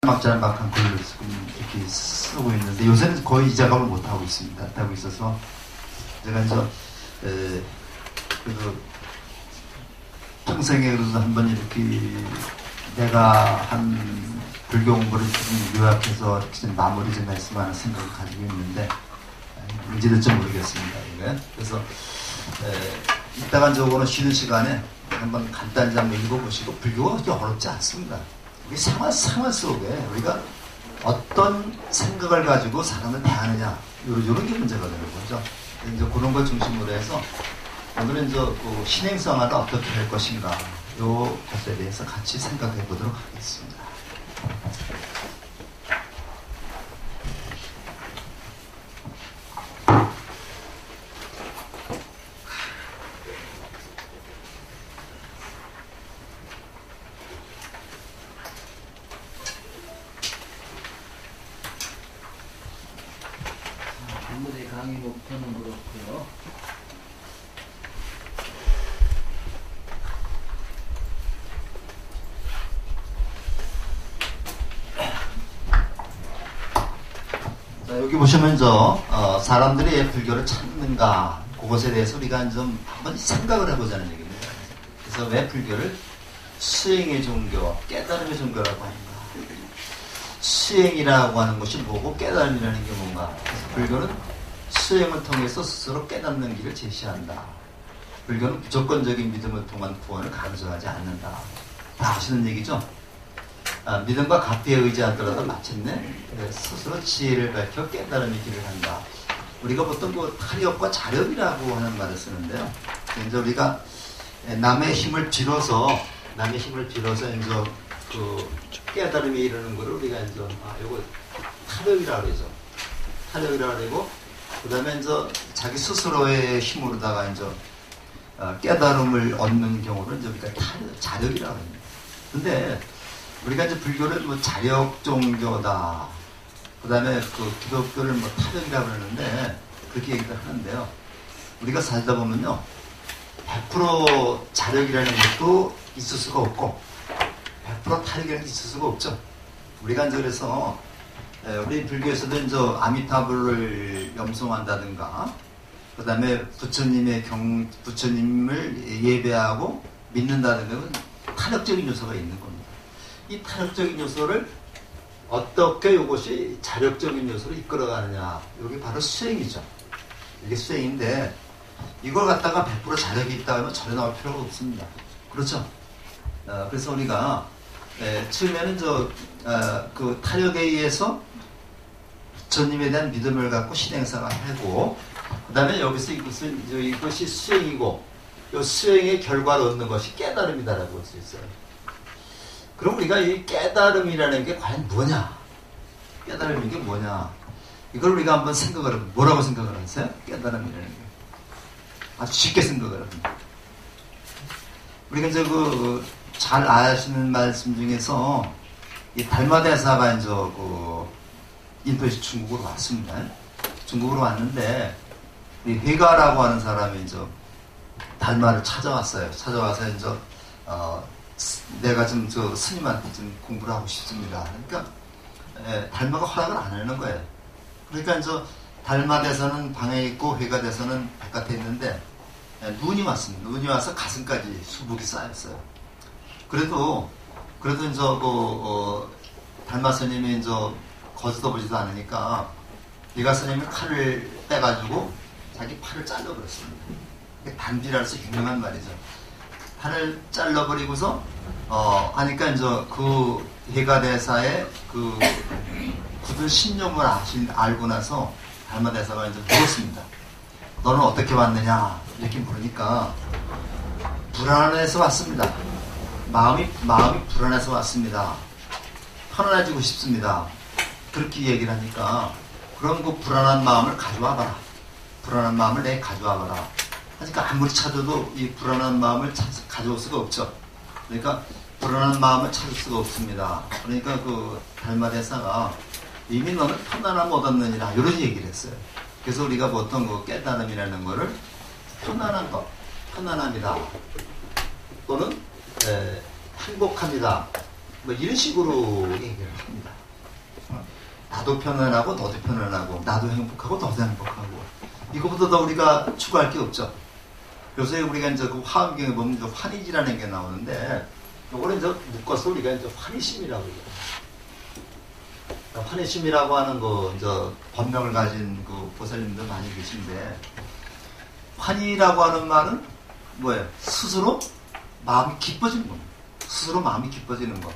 짤막짤막한 글을 이렇게 쓰고 있는데 요새는 거의 이 작업을 못 하고 있습니다. 하고 있어서 제가 이제 그래도 평생에 그래도 한번 이렇게 내가 한 불교 공부를 좀 요약해서 이렇게 좀 마무리 좀 했으면 하는 생각을 가지고 있는데 문제될지 모르겠습니다. 이게. 그래서 이따가 저거는 쉬는 시간에 한번 간단히 한번 읽어보시고 불교가 그렇게 어렵지 않습니다. 우리 생활 속에 우리가 어떤 생각을 가지고 사람을 대하느냐 이런 게 문제가 되는 거죠. 이제 그런 걸 중심으로 해서 오늘은 그 신행생활을 어떻게 할 것인가 요 것에 대해서 같이 생각해 보도록 하겠습니다. 오늘의 강의 목표는 그렇고요. 자, 여기 보시면 사람들이 왜 불교를 찾는가 그것에 대해서 우리가 좀 한번 생각을 해보자는 얘기입니다. 그래서 왜 불교를 수행의 종교, 깨달음의 종교라고 하는가? 수행이라고 하는 것이 뭐고 깨달음이라는 게 뭔가? 그래서 불교는 수행을 통해서 스스로 깨닫는 길을 제시한다. 불교는 무조건적인 믿음을 통한 구원을 강조하지 않는다. 다 아시는 얘기죠? 믿음과 가피에 의지하더라도 마침내 스스로 지혜를 밝혀 깨달음의 길을 한다. 우리가 보통 그 타력과 자력이라고 하는 말을 쓰는데요. 이제 우리가 남의 힘을 빌어서 이제 그 깨달음에 이르는 거를 우리가 이제 요거 타력이라고 그러죠. 타력이라고 그러고 그 다음에 이제 자기 스스로의 힘으로다가 이제 깨달음을 얻는 경우를 이제 우리가 자력이라고 합니다. 근데 우리가 이제 불교를 뭐 자력 종교다. 그 다음에 그 기독교를 뭐 타력이라고 그러는데 그렇게 얘기를 하는데요. 우리가 살다 보면요. 100% 자력이라는 것도 있을 수가 없고 100% 타력이라는 게 있을 수가 없죠. 우리가 이제 그래서 우리 불교에서도 이제 아미타불을 염송한다든가 그 다음에 부처님을 예배하고 믿는다든가 타력적인 요소가 있는 겁니다. 이 타력적인 요소를 어떻게 이것이 자력적인 요소로 이끌어가느냐 이게 바로 수행이죠. 이게 수행인데 이걸 갖다가 100% 자력이 있다 하면 전혀 나올 필요가 없습니다. 그렇죠? 그래서 우리가 처음에는 그 타력에 의해서 부처님에 대한 믿음을 갖고 신행생활을 하고 그 다음에 여기서 이것이 수행이고 이 수행의 결과를 얻는 것이 깨달음이다라고 할 수 있어요. 그럼 우리가 이 깨달음이라는 게 과연 뭐냐? 깨달음이 게 뭐냐? 이걸 우리가 한번 생각을 해보면 뭐라고 생각을 하세요? 깨달음이라는 게 아주 쉽게 생각을 합니다. 우리가 이제 잘 아시는 말씀 중에서 이 달마대사가 이제 인도에서 중국으로 왔습니다. 중국으로 왔는데 이 회가라고 하는 사람이 이제 달마를 찾아왔어요. 찾아와서 이제 내가 좀 스님한테 좀 공부를 하고 싶습니다. 그러니까 달마가 허락을 안 하는 거예요. 그러니까 이제 달마대사는 방에 있고 회가대사는 바깥에 있는데 눈이 왔습니다. 눈이 와서 가슴까지 수북이 쌓였어요. 그래도 이제 달마 스님이 이제 거스떠보지도 않으니까 회가 스님이 칼을 빼가지고 자기 팔을 잘라버렸습니다. 단비라서 유명한 말이죠. 팔을 잘라버리고서 하니까 이제 그 회가대사의 그 굳은 신념을 알고 나서 달마대사가 이제 물었습니다. 너는 어떻게 왔느냐 이렇게 물으니까 불안해서 왔습니다. 마음이 불안해서 왔습니다. 편안해지고 싶습니다. 그렇게 얘기를 하니까 그럼 그 불안한 마음을 가져와봐라. 불안한 마음을 내 가져와봐라. 하니까 아무리 찾아도 이 불안한 마음을 가져올 수가 없죠. 그러니까 불안한 마음을 찾을 수가 없습니다. 그러니까 그 달마대사가 이미 너는 편안함 얻었느니라 이런 얘기를 했어요. 그래서 우리가 보통 그 깨달음이라는 거를 편안한 것, 편안함이다. 또는 행복합니다. 뭐 이런 식으로 얘기를 합니다. 나도 편안하고 너도 편안하고 나도 행복하고 너도 행복하고 이거보다 더 우리가 추구할 게 없죠. 요새 우리가 이제 그 화엄경에 보면 이제 환희지라는 게 나오는데 요거는 이제 묶어서 우리가 이제 환희심이라고 해요. 환희심이라고 하는 거 이제 법명을 가진 그 보살님들 많이 계신데 환희라고 하는 말은 뭐예요? 스스로 마음이 기뻐지는 겁니다. 스스로 마음이 기뻐지는 것.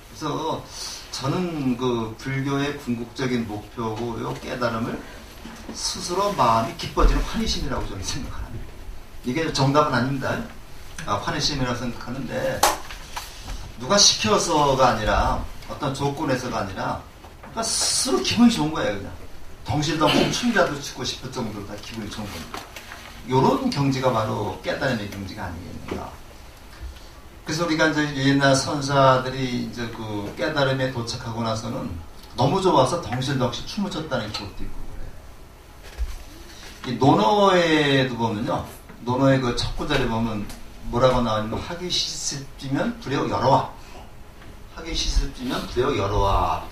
그래서 저는 그 불교의 궁극적인 목표고 요 깨달음을 스스로 마음이 기뻐지는 환희심이라고 저는 생각합니다. 이게 정답은 아닙니다. 환희심이라고 생각하는데 누가 시켜서가 아니라 어떤 조건에서가 아니라 그러니까 스스로 기분이 좋은 거예요. 그냥 덩실덩실 춤이라도 추고 싶을 정도로 다 기분이 좋은 겁니다. 이런 경지가 바로 깨달음의 경지가 아니겠는가. 그래서 우리가 이제 옛날 선사들이 이제 그 깨달음에 도착하고 나서는 너무 좋아서 덩실덩실 춤을 췄다는 기록도 있고 그래요. 이 논어에도 보면요. 논어의 그 첫 구절에 보면 뭐라고 나오냐면 하기 시습지면 불여 여러와. 하기 시습지면 불여 여러와.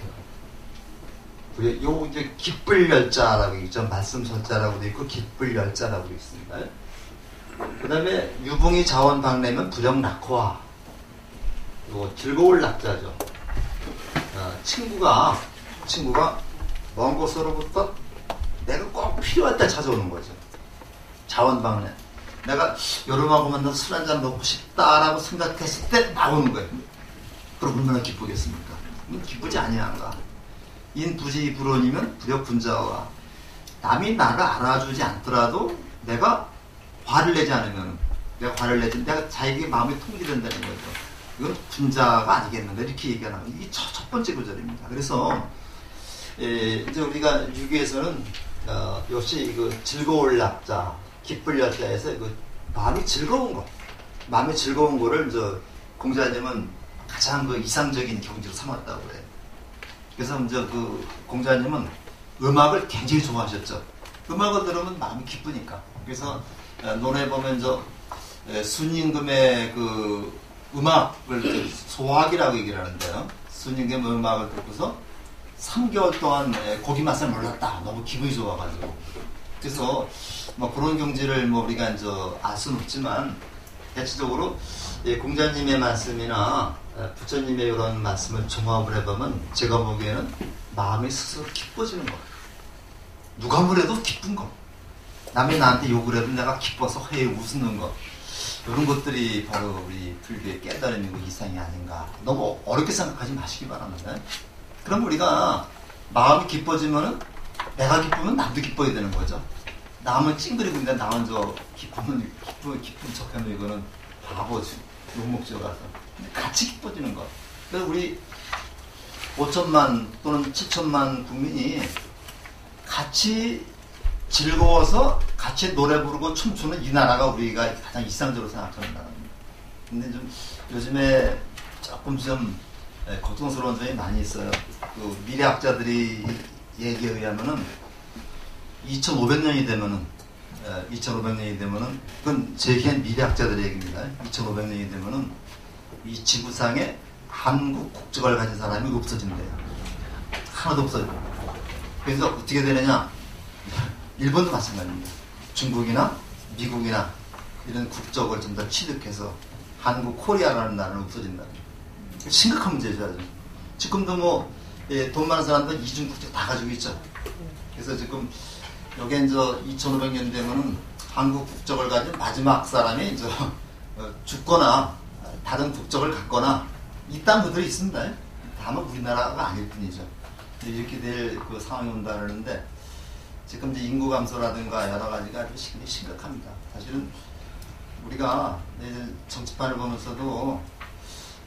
요 이제 기쁠 열자라고 있죠. 말씀설자라고도 있고 기쁠 열자라고 있습니다. 그 다음에 유붕이 자원 박내면 불영 낙호와. 요 즐거울 낙자죠. 친구가 먼 곳으로부터 내가 꼭 필요할 때 찾아오는 거죠. 자원 박내. 내가 여름하고 만나서 술 한잔 먹고 싶다라고 생각했을 때 나오는 거예요. 그럼 얼마나 기쁘겠습니까? 기쁘지 아니한가? 인부지 불원이면 불역분자와. 남이 나를 알아주지 않더라도 내가 화를 내지 않으면 내가 자기의 마음이 통제된다는 거죠. 이건 분자가 아니겠는가 이렇게 얘기하는 이게 첫 번째 구절입니다. 그래서 이제 우리가 유교에서는 역시 그 즐거울 낙자, 기쁠 열자에서 그 마음이 즐거운 거를 이제 공자님은 가장 그 이상적인 경지로 삼았다고 그래요. 그래서 이제 그 공자님은 음악을 굉장히 좋아하셨죠. 음악을 들으면 마음이 기쁘니까. 그래서 논에 보면 순임금의 그 음악을 소화기라고 얘기를 하는데요. 순임금 음악을 듣고서 3개월 동안 고기 맛을 몰랐다. 너무 기분이 좋아가지고. 그래서 뭐 그런 경지를 뭐 우리가 이제 알 수는 없지만 대체적으로 공자님의 말씀이나 부처님의 이런 말씀을 종합을 해보면 제가 보기에는 마음이 스스로 기뻐지는 거. 누가 뭐래도 기쁜 거. 남이 나한테 욕을 해도 내가 기뻐서 허에 웃는 거. 이런 것들이 바로 우리 불교의 깨달음이고 이상이 아닌가. 너무 어렵게 생각하지 마시기 바랍니다. 그럼 우리가 마음이 기뻐지면은 내가 기쁘면 남도 기뻐야 되는 거죠. 남은 찡그리고 있는데 나 혼자 기쁜 척하면 이거는 바보지. 욕먹지어가서. 같이 기뻐지는 것. 그래서 우리 5천만 또는 7천만 국민이 같이 즐거워서 같이 노래 부르고 춤추는 이 나라가 우리가 가장 이상적으로 생각하는 나라입니다. 근데 좀 요즘에 조금 좀 걱정스러운 점이 많이 있어요. 그 미래학자들이 얘기에 의하면은 2500년이 되면은 그건 제기한 미래학자들의 얘기입니다. 2500년이 되면은 이 지구상에 한국 국적을 가진 사람이 없어진대요. 하나도 없어져. 그래서 어떻게 되느냐? 일본도 마찬가지입니다. 중국이나 미국이나 이런 국적을 좀 더 취득해서 한국, 코리아라는 나라는 없어진다. 심각한 문제죠. 아주. 지금도 뭐 돈 많은 사람들 이중 국적 다 가지고 있죠. 그래서 지금 여기 이제 2500년 되면은 한국 국적을 가진 마지막 사람이 이제 죽거나 다른 국적을 갖거나 이딴 분들이 있습니다. 다만 우리나라가 아닐 뿐이죠. 이렇게 될 그 상황이 온다 그러는데 지금 이제 인구 감소라든가 여러 가지가 아주 심각합니다. 사실은 우리가 정치판을 보면서도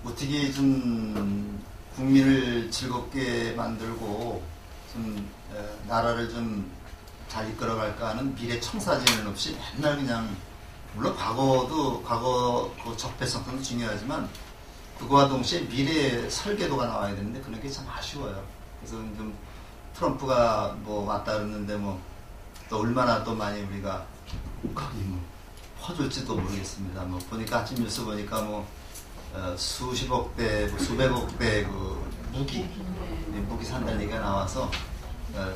어떻게 좀 국민을 즐겁게 만들고 좀 나라를 좀 잘 이끌어갈까 하는 미래 청사진은 없이 맨날 그냥 물론 과거 그 적폐성도 중요하지만 그거와 동시에 미래 설계도가 나와야 되는데 그런 게 참 아쉬워요. 그래서 좀 트럼프가 뭐 왔다 그러는데 뭐 또 얼마나 또 많이 우리가 거기 뭐 퍼줄지도 모르겠습니다. 뭐 보니까 아침 뉴스 보니까 뭐 수십억 대, 뭐 수백억 대 그 무기 산다는 얘기가 나와서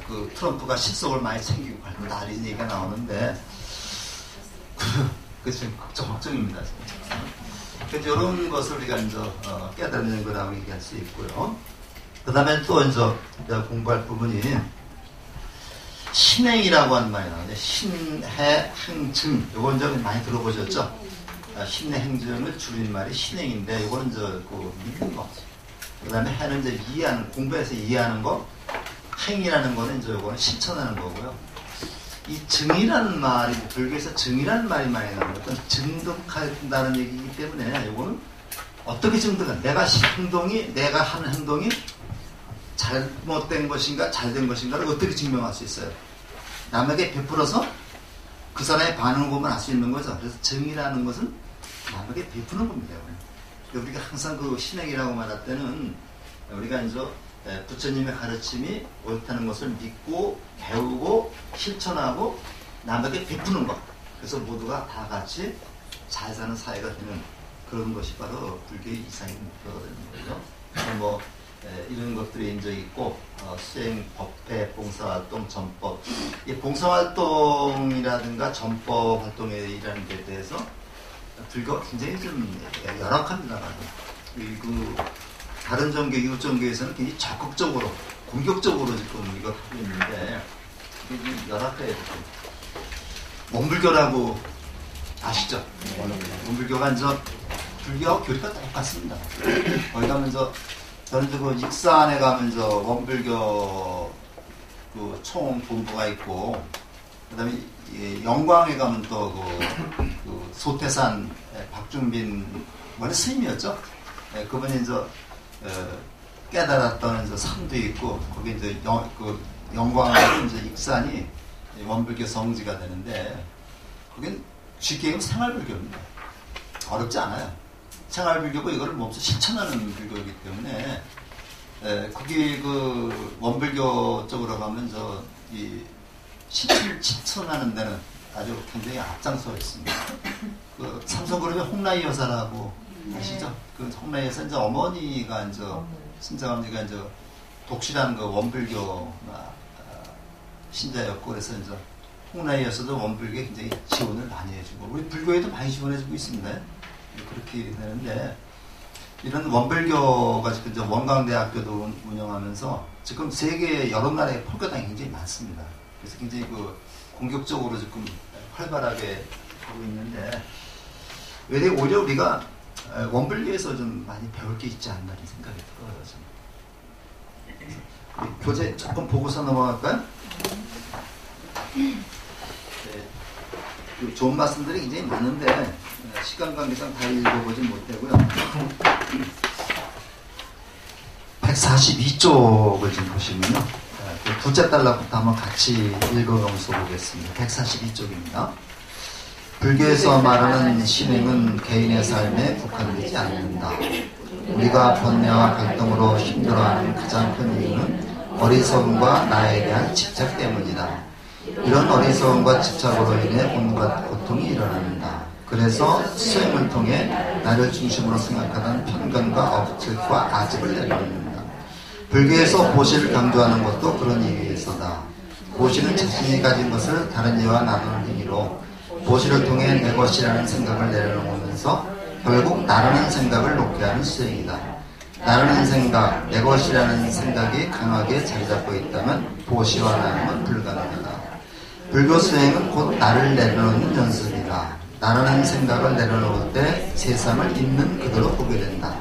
그 트럼프가 실속을 많이 챙기고 갈다 이런 얘기가 나오는데 그 지금 걱정입니다. 그래서 이런 것을 우리가 이제 깨닫는 거라고 얘기할 수 있고요. 그 다음에 또 이제 공부할 부분이 신행이라고 하는 말이 나오는데 신해 행증 이건 이제 많이 들어보셨죠? 신해 행증을 줄인 말이 신행인데 이거는 이제 그 믿는 거. 그 다음에 해는 이제 이해하는 공부해서 이해하는 거. 행이라는 거는 이제 이거는 실천하는 거고요. 이 증이라는 말이 불교에서 증이라는 말이 많이 나오는 어떤 증득한다는 얘기이기 때문에 이거는 어떻게 증득한 내가 하는 행동이 잘못된 것인가 잘된 것인가를 어떻게 증명할 수 있어요? 남에게 베풀어서 그 사람의 반응을 보면 알 수 있는 거죠. 그래서 증이라는 것은 남에게 베푸는 겁니다. 우리가 항상 그 신행이라고 말할 때는 우리가 이제 부처님의 가르침이 옳다는 것을 믿고 배우고 실천하고 남에게 베푸는 것. 그래서 모두가 다 같이 잘 사는 사회가 되는 그런 것이 바로 불교의 이상의 목표가 되는 거죠. 뭐 이런 것들이 이제 있고 수행, 법회, 봉사활동, 전법. 이 봉사활동이라든가 전법 활동이라는 데 대해서 불교가 굉장히 좀 열악합니다. 그 다른 종교, 이웃 종교에서는 굉장히 적극적으로, 공격적으로 지금 이걸 하고 있는데 이게 좀 열악해요. 원불교라고 아시죠? 원불교가 이제 불교하고 교리가 똑같습니다. 거기 가면서 저는 그 익산에 가면서 원불교 그 총본부가 있고, 그 다음에 영광에 가면 또 그 소태산 박준빈 원래 스님이었죠. 그분이 이제 깨달았던 이제 산도 있고, 거기 이제 영광에 이제 익산이 원불교 성지가 되는데, 거긴 쉽게 얘기하면 생활불교입니다. 어렵지 않아요. 생활불교고 이거를 몸소 실천하는 불교이기 때문에 거기 그 원불교 쪽으로 가면 이 실천하는 데는 아주 굉장히 앞장서 있습니다. 그 삼성그룹의 홍라이 여사라고 아시죠? 그 홍라이 여사 이제 어머니가 이제 친정어머니가 이제 독실한 그 원불교 신자였고, 그래서 이제 홍라이 여사도 원불교에 굉장히 지원을 많이 해주고 우리 불교에도 많이 지원해주고 있습니다. 그렇게 되는데, 이런 원불교가 지금 이제 원광대학교도 운영하면서 지금 세계 여러 나라의 폴교당이 굉장히 많습니다. 그래서 굉장히 그 공격적으로 지금 활발하게 하고 있는데, 오히려 우리가 원불교에서 좀 많이 배울 게 있지 않나 이런 생각이 들어요. 교재 조금 보고서 넘어갈까요? 좋은 말씀들이 굉장히 많은데 시간 관계상 다 읽어보진 못하고요. 142쪽을 좀 보시면요. 둘째 달러부터 한번 같이 읽어보면서 보겠습니다. 142쪽입니다. 불교에서 말하는 신행은 개인의 삶에 국한되지 않는다. 우리가 번뇌와 갈등으로 힘들어하는 가장 큰 이유는 어리석음과 나에 대한 집착 때문이다. 이런 어리석음과 집착으로 인해 온갖 고통이 일어난다. 그래서 수행을 통해 나를 중심으로 생각하는 편견과 억측과 아집을 내려놓는다. 불교에서 보시를 강조하는 것도 그런 이유에서다. 보시는 자신이 가진 것을 다른 이와 나누는 행위로 보시를 통해 내 것이라는 생각을 내려놓으면서 결국 나라는 생각을 놓게 하는 수행이다. 나라는 생각, 내 것이라는 생각이 강하게 자리 잡고 있다면 보시와 나눔은 불가능하다. 불교 수행은 곧 나를 내려놓는 연습이다. 나라는 생각을 내려놓을 때 세상을 있는 그대로 보게 된다.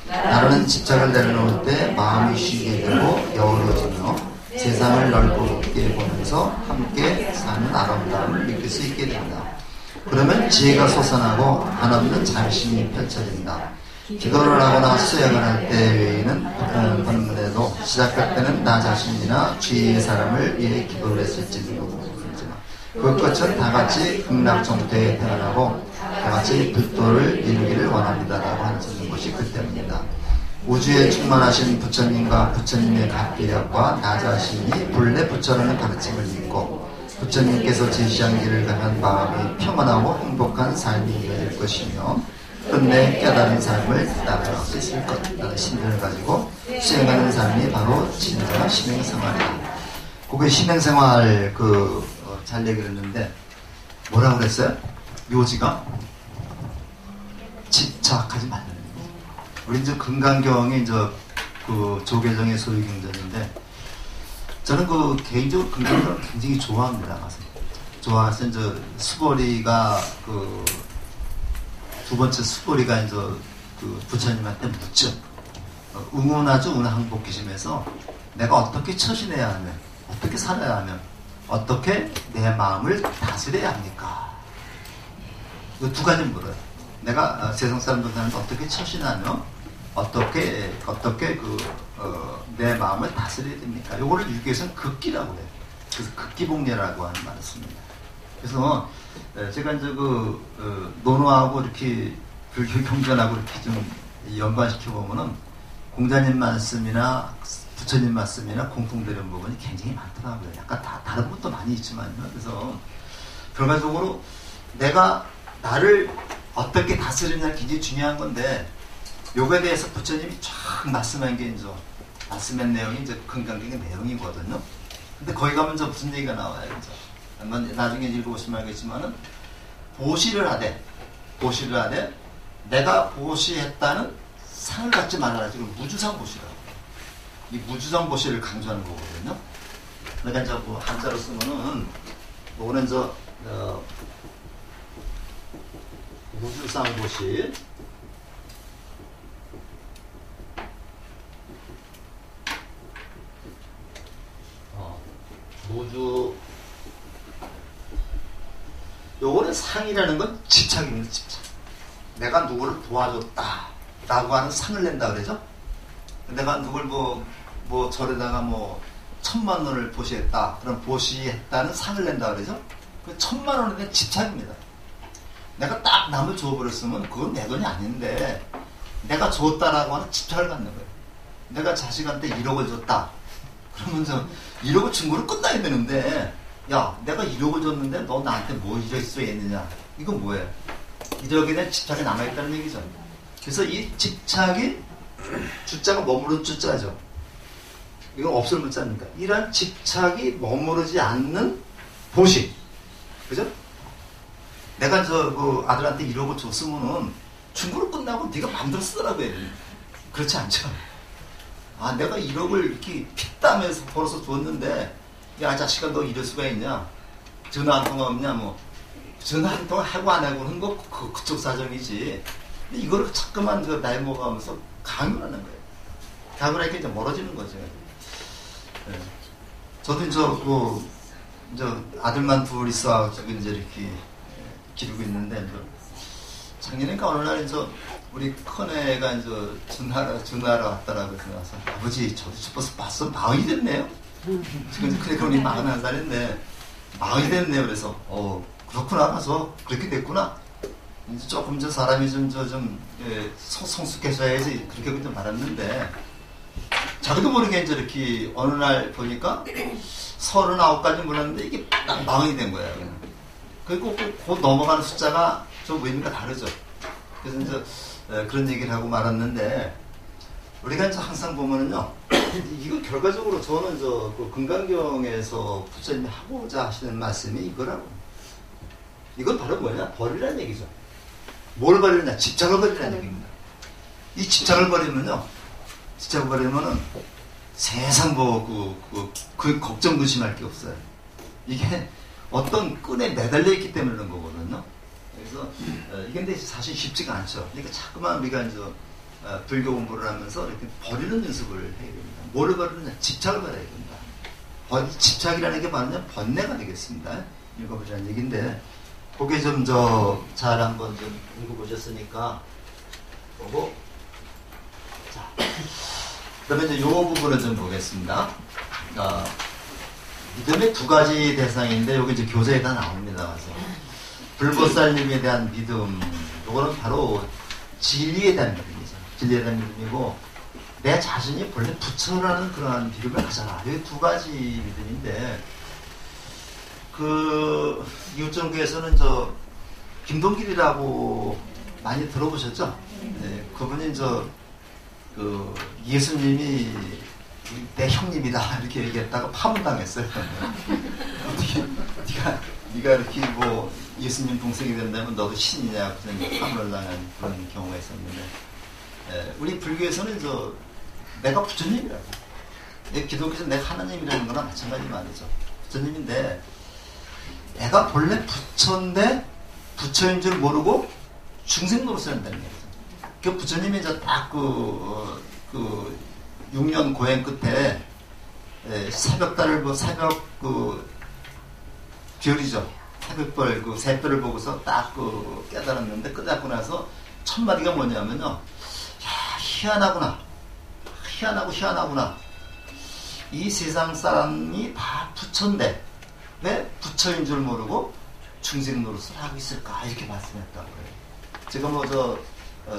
나라는 집착을 내려놓을 때 마음이 쉬게 되고 여유로워지며 세상을 넓게 보면서 함께 사는 아름다움을 느낄 수 있게 된다. 그러면 지혜가 솟아나고 한없는 자비심이 펼쳐진다. 기도를 하거나 수행을 할 때 외에는 번문에도 시작할 때는 나 자신이나 주위의 사람을 위해 기도를 했을지도 모르지만 그 끝은 다 같이 극락정토에 태어나고 다 같이 불도를 이루기를 원합니다라고 하는 것이 그 때문이다. 우주에 충만하신 부처님과 부처님의 각기력과 나 자신이 본래 부처라는 가르침을 믿고 부처님께서 제시한 길을 가면 마음이 평안하고 행복한 삶이 이어질 것이며 끝내 깨달은 삶을 따라갈 수 있을 것이라는 신념을 가지고 수행하는 사람이 바로 진정한 신행생활이다. 그게 신행생활 잘 얘기를 했는데 뭐라고 그랬어요? 요지가 집착하지 말라는 얘기죠. 우리 이제 금강경이 이제 조계종의 소유경전인데 저는 개인적으로 금강경을 굉장히 좋아합니다. 좋아해서 이제 수보리가 두 번째 수보리가 이제 부처님한테 묻죠. 응원하죠. 운항복기심에서 내가 어떻게 처신해야 하면, 어떻게 살아야 하면, 어떻게 내 마음을 다스려야 합니까? 이 두 가지 물어요. 내가 세상 사람들 사는데 어떻게 처신하며, 어떻게 내 마음을 다스려야 됩니까? 이거를 유교에서는 극기라고 해요. 그래서 극기복례라고 하는 말을 씁니다. 그래서 제가 이제 논어하고 이렇게 불교 경전하고 이렇게 좀 연관시켜 보면은 공자님 말씀이나 부처님 말씀이나 공통되는 부분이 굉장히 많더라고요. 약간 다른 것도 많이 있지만요. 그래서 결과적으로 내가 나를 어떻게 다스리느냐 굉장히 중요한 건데 요거에 대해서 부처님이 쫙 말씀한 게 이제 말씀한 내용이 이제 금강경의 내용이거든요. 근데 거기 가면 이제 무슨 얘기가 나와요. 이제 한번 나중에 읽어보시면 알겠지만은 보시를 하되 내가 보시했다는 상을 갖지 말아라. 지금 무주상 보시라고. 이 무주상 보시를 강조하는 거거든요. 그러니까 이제 한자로 쓰면은 요거는 이제 무주상 보시. 요거는 상이라는 건 집착입니다. 집착. 내가 누구를 도와줬다 라고 하는 상을 낸다 그러죠. 내가 누굴 절에다가 1,000,000원을 보시했다. 그럼 보시했다는 상을 낸다 그러죠. 그 1,000,000원에 대한 집착입니다. 내가 딱 남을 줘버렸으면 그건 내 돈이 아닌데 내가 줬다라고 하는 집착을 갖는 거예요. 내가 자식한테 1억을 줬다. 그러면서 1억을 준 거로 끝나야 되는데 야 내가 1억을 줬는데 너 나한테 뭐 1억 수했느냐. 이건 뭐예요? 1억에 대한 집착이 남아있다는 얘기죠. 그래서 이 집착이 주자가 머무른 주자죠. 이건 없을 문자입니까? 이런 집착이 머무르지 않는 보시. 그죠? 내가 아들한테 1억을 줬으면은 중고로 끝나고 네가 마음대로 쓰더라고 해. 그렇지 않죠? 아, 내가 1억을 이렇게 피땀에서 벌어서 줬는데, 야, 자식아, 너 이럴 수가 있냐? 전화 한 통 없냐? 전화 한 통 하고 안 하고는 그쪽 사정이지. 근데 이거를 자꾸만 나이 먹어가면서 강요를 하는 거예요. 강요를 하니까 이제 멀어지는 거죠. 네. 저도 아들만 둘 있어가지고 이제 이렇게 기르고 있는데, 작년인가 어느 날 우리 큰애가 전화를 왔더라고요. 그래서 아버지, 저도 벌써 봤어? 40이 됐네요? 지금 그래, 우리 41살인데, 40이 됐네요. 그래서, 그렇구나. 가서, 그렇게 됐구나. 이제 조금 사람이 성숙해서 해야지. 그렇게 좀 말았는데, 자기도 모르게 이제 이렇게 어느 날 보니까 39까지 몰랐는데 이게 딱 40이 된 거예요. 그리고 곧 넘어가는 숫자가 좀 의미가 다르죠. 그래서 이제 그런 얘기를 하고 말았는데, 우리가 이제 항상 보면은요, 이거 결과적으로 저는 금강경에서 부처님이 하고자 하시는 말씀이 이거라고. 이건 바로 뭐냐? 버리라는 얘기죠. 뭘 버리느냐? 집착을 버리라는 얘기입니다. 이 집착을 버리면은 세상 걱정 의심할 게 없어요. 이게 어떤 끈에 매달려 있기 때문에 그런 거거든요. 그래서 이게 근데 사실 쉽지가 않죠. 그러니까 자꾸만 우리가 이제 불교 공부를 하면서 이렇게 버리는 연습을 해야 됩니다. 뭘 버리느냐? 집착을 버려야 된다. 집착이라는 게 바로 번뇌가 되겠습니다. 읽어보자는 얘기인데, 그게 잘 한번 좀 읽어보셨으니까 보고, 자, 그러면 이제 요 부분을 좀 보겠습니다. 믿음의 두 가지 대상인데, 여기 이제 교재에 다 나옵니다. 그래서 불보살님에 대한 믿음, 요거는 바로 진리에 대한 믿음이죠. 진리에 대한 믿음이고, 내 자신이 본래 부처라는 그러한 믿음을 가져라. 이 두 가지 믿음인데, 이웃정교에서는 김동길이라고 많이 들어보셨죠? 네, 그분이 그 예수님이 내 형님이다 이렇게 얘기했다가 파문당했어요. 네가 이렇게 뭐 예수님 동생이 된다면 너도 신이냐 그런 파문을 당한 그런 경우가 있었는데, 우리 불교에서는 내가 부처님이라고, 내 기독교에서 내가 하나님이라는 거나 마찬가지 말이죠. 부처님인데 내가 본래 부처인데 부처인 줄 모르고 중생 노릇을 한다는 거죠. 그 부처님이 딱 그 6년 고행 끝에 새벽달을 새벽 별이죠. 새벽별 새별을 보고서 딱 깨달았는데, 깨닫고 나서 첫 마디가 뭐냐면요. 야, 희한하구나. 희한하구나. 이 세상 사람이 다 부처인데 왜 부처인 줄 모르고 중생 노릇을 하고 있을까? 이렇게 말씀했다고 해요. 제가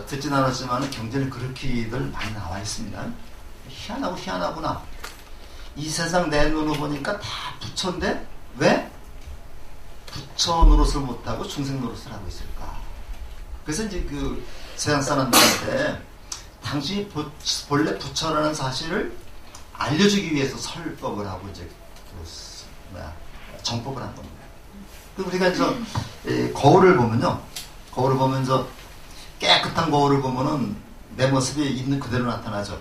듣진 않았지만 경전에 그렇게들 많이 나와 있습니다. 희한하구나. 이 세상 내 눈으로 보니까 다 부처인데 왜 부처 노릇을 못하고 중생 노릇을 하고 있을까? 그래서 이제 그 세상 사람들한테 당신이 본래 부처라는 사실을 알려주기 위해서 설법을 하고 이제 정법을 한 겁니다. 우리가 거울을 보면요, 거울을 보면서 깨끗한 거울을 보면은 내 모습이 있는 그대로 나타나죠.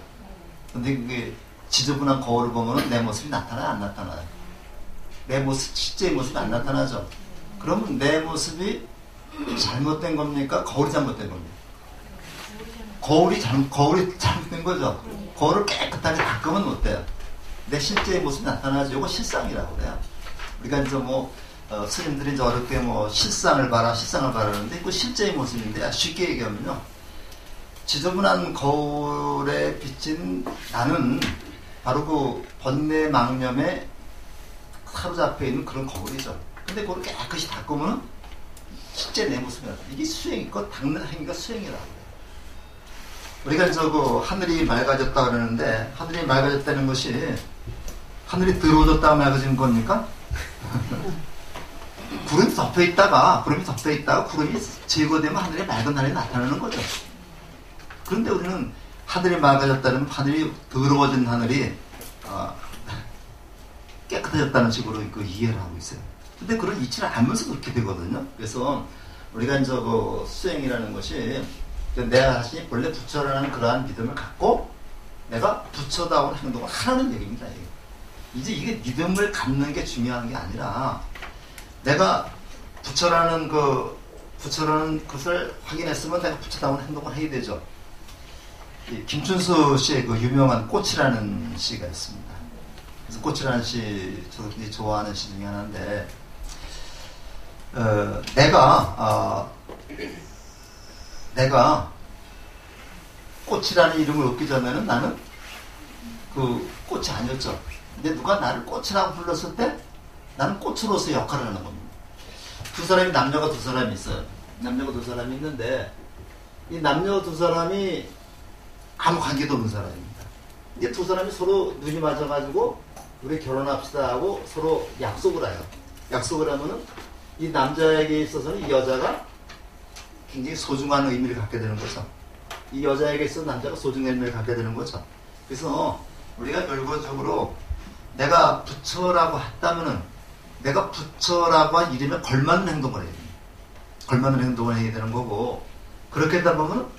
근데 그게 지저분한 거울을 보면은 내 모습이 나타나요, 안 나타나요? 내 모습, 실제의 모습이 안 나타나죠. 그러면 내 모습이 잘못된 겁니까? 거울이 잘못된 겁니까? 거울이 잘못된 거죠. 거울을 깨끗하게 닦으면 어때요? 내 실제의 모습이 나타나죠. 이거 실상이라고 그래요. 우리가 스님들이 어렵게 실상을 봐라 하는데, 그 실제의 모습인데, 쉽게 얘기하면요. 지저분한 거울에 비친 나는 바로 그 번뇌망념에 사로잡혀 있는 그런 거울이죠. 근데 그걸 깨끗이 닦으면 실제 내 모습이라고. 이게 수행이고 닦는 행위가 수행이라고 해요. 우리가 하늘이 맑아졌다 그러는데, 하늘이 맑아졌다는 것이 하늘이 더러워졌다가 맑아진 겁니까? 구름이 덮여 있다가 구름이 제거되면 하늘에 맑은 하늘이 나타나는 거죠. 그런데 우리는 하늘이 맑아졌다는, 하늘이 더러워진 하늘이 깨끗해졌다는 식으로 이해를 하고 있어요. 근데 그런 이치를 알면서 그렇게 되거든요. 그래서 우리가 수행이라는 것이 내가 자신이 본래 부처라는 그러한 믿음을 갖고 내가 부처다운 행동을 하라는 얘기입니다. 이제 이게 믿음을 갖는 게 중요한 게 아니라, 내가 부처라는 것을 확인했으면 내가 부처다운 행동을 해야 되죠. 김춘수 씨의 유명한 꽃이라는 시가 있습니다. 그래서 꽃이라는 시, 저도 굉장히 좋아하는 시 중에 하나인데, 내가 꽃이라는 이름을 얻기 전에는 나는 그 꽃이 아니었죠. 근데 누가 나를 꽃이라고 불렀을 때 나는 꽃으로서 역할을 하는 겁니다. 남녀가 두 사람이 있어요. 남녀가 두 사람이 있는데, 이 남녀 두 사람이 아무 관계도 없는 사람입니다. 이 두 사람이 서로 눈이 맞아가지고 우리 결혼합시다 하고 서로 약속을 해요. 약속을 하면은 이 남자에게 있어서는 이 여자가 굉장히 소중한 의미를 갖게 되는 거죠. 이 여자에게 있어서 남자가 소중한 의미를 갖게 되는 거죠. 그래서 우리가 결과적으로 내가 부처라고 했다면은 내가 부처라고 한 이름에 걸맞는 행동을 해야 됩니다. 걸맞는 행동을 해야 되는 거고, 그렇게 하다 보면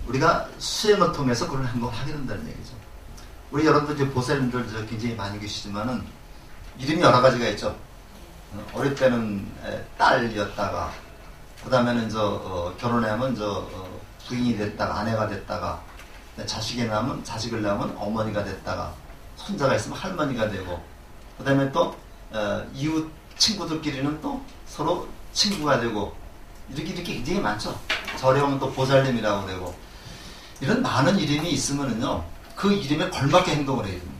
우리가 수행을 통해서 그런 행동을 하게 된다는 얘기죠. 우리 여러분들 이제 보살님들 굉장히 많이 계시지만은 이름이 여러 가지가 있죠. 어릴 때는 딸이었다가, 그 다음에는 결혼하면 부인이 됐다가, 아내가 됐다가, 자식이 나면 자식을 낳으면 어머니가 됐다가, 손자가 있으면 할머니가 되고, 그 다음에 또 이웃 친구들끼리는 또 서로 친구가 되고, 이렇게 굉장히 많죠. 절에 오면 또 보살님이라고 되고, 이런 많은 이름이 있으면은요, 그 이름에 걸맞게 행동을 해야 됩니다.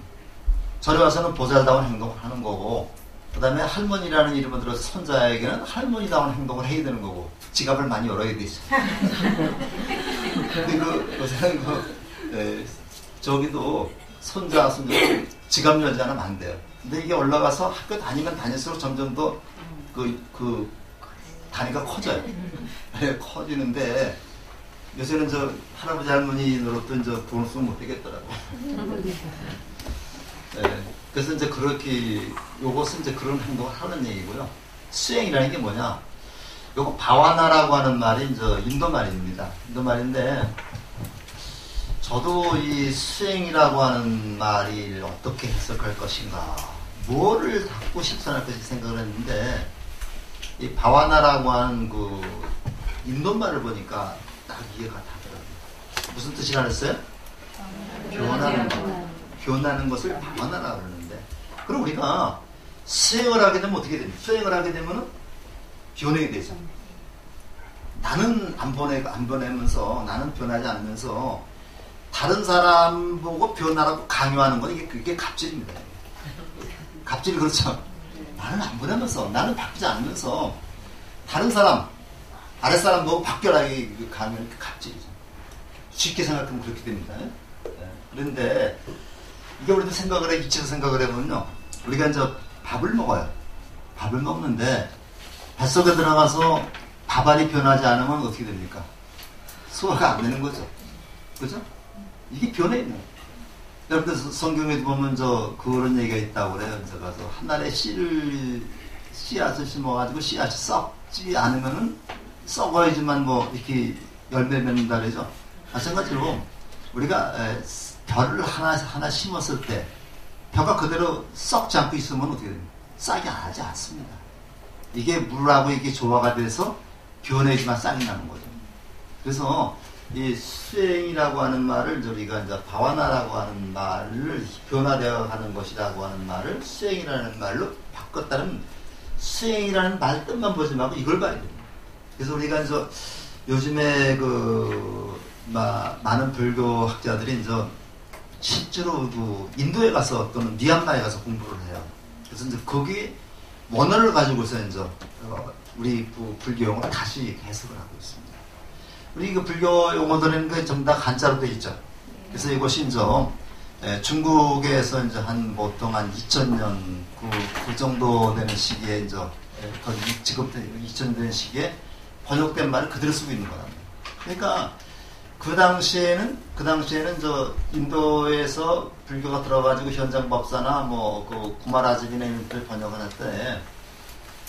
절에 와서는 보살다운 행동을 하는 거고, 그 다음에 할머니라는 이름을 들어서 손자에게는 할머니다운 행동을 해야 되는 거고, 지갑을 많이 열어야 되죠. 근데 저기도 손자 지갑 열지 않으면 안 돼요. 근데 이게 올라가서 학교 다니면 다닐수록 점점 더 단위가 커져요. 커지는데, 요새는 저 할아버지 할머니 노릇도 저 돈을 쓰면 못 되겠더라고. 네, 그래서 이제 그렇게 요것은 이제 그런 행동을 하는 얘기고요. 수행이라는 게 뭐냐? 요거 바와나라고 하는 말이 이제 인도 말입니다. 인도 말인데 저도 이 수행이라고 하는 말을 어떻게 해석할 것인가, 뭐를 갖고 실천할 것인가 생각을 했는데 이 바와나라고 하는 그 인도 말을 보니까 딱 이해가 되더라고요. 무슨 뜻이라 그랬어요? 교훈하는 것. 교훈하는 것을 바와나라고 그러는데, 그럼 우리가 수행을 하게 되면 어떻게 됩니까? 수행을 하게 되면은 변하게 되죠. 나는 안 보내면서, 나는 변하지 않으면서 다른 사람 보고 변하라고 강요하는 건 그게 갑질입니다. 갑질이 그렇죠. 나는 안 보내면서, 나는 바뀌지 않으면서 다른 사람, 아랫사람 보고 바뀌어라기 강요하는 게 갑질이죠. 쉽게 생각하면 그렇게 됩니다. 그런데 이게 우리도 생각을 해, 이치로 생각을 해보면요. 우리가 이제 밥을 먹어요. 밥을 먹는데 뱃속에 들어가서 밥알이 변하지 않으면 어떻게 됩니까? 소화가 안 되는 거죠. 그죠? 이게 변해 있는 거예요. 여러분들 성경에 보면 그런 얘기가 있다고 그래요. 제가 한 알에 씨앗을 심어가지고 씨앗이 썩지 않으면은 썩어야지만 뭐 이렇게 열매 맺는다 그러죠. 마찬가지로 우리가 벼를 하나 심었을 때 벼가 그대로 썩지 않고 있으면 어떻게 됩니까? 싹이 나지 않습니다. 이게 물하고 이게 조화가 돼서 변해지만 싹이 나는 거죠. 그래서 이 수행이라고 하는 말을 우리가 이제 바와나라고 하는 말을 변화되어 가는 것이라고 하는 말을 수행이라는 말로 바꿨다는, 수행이라는 말 뜻만 보지 말고 이걸 봐야 됩니다. 그래서 우리가 이제 요즘에 많은 불교 학자들이 이제 실제로 인도에 가서 또는 미얀마에 가서 공부를 해요. 그래서 이제 거기 원어를 가지고서 이제 우리 불교 용어를 다시 해석을 하고 있습니다. 우리 불교 용어들은 전부 다 한자로 되어 있죠. 그래서 이것이 이제 중국에서 이제 보통 한 2000년 그 정도 되는 시기에 이제 거의 지금 2000년 되는 시기에 번역된 말을 그대로 쓰고 있는 거랍니다. 그러니까 그 당시에는 인도에서 불교가 들어가지고 현장 법사나 구마라집이나 이런 데 번역을 할 때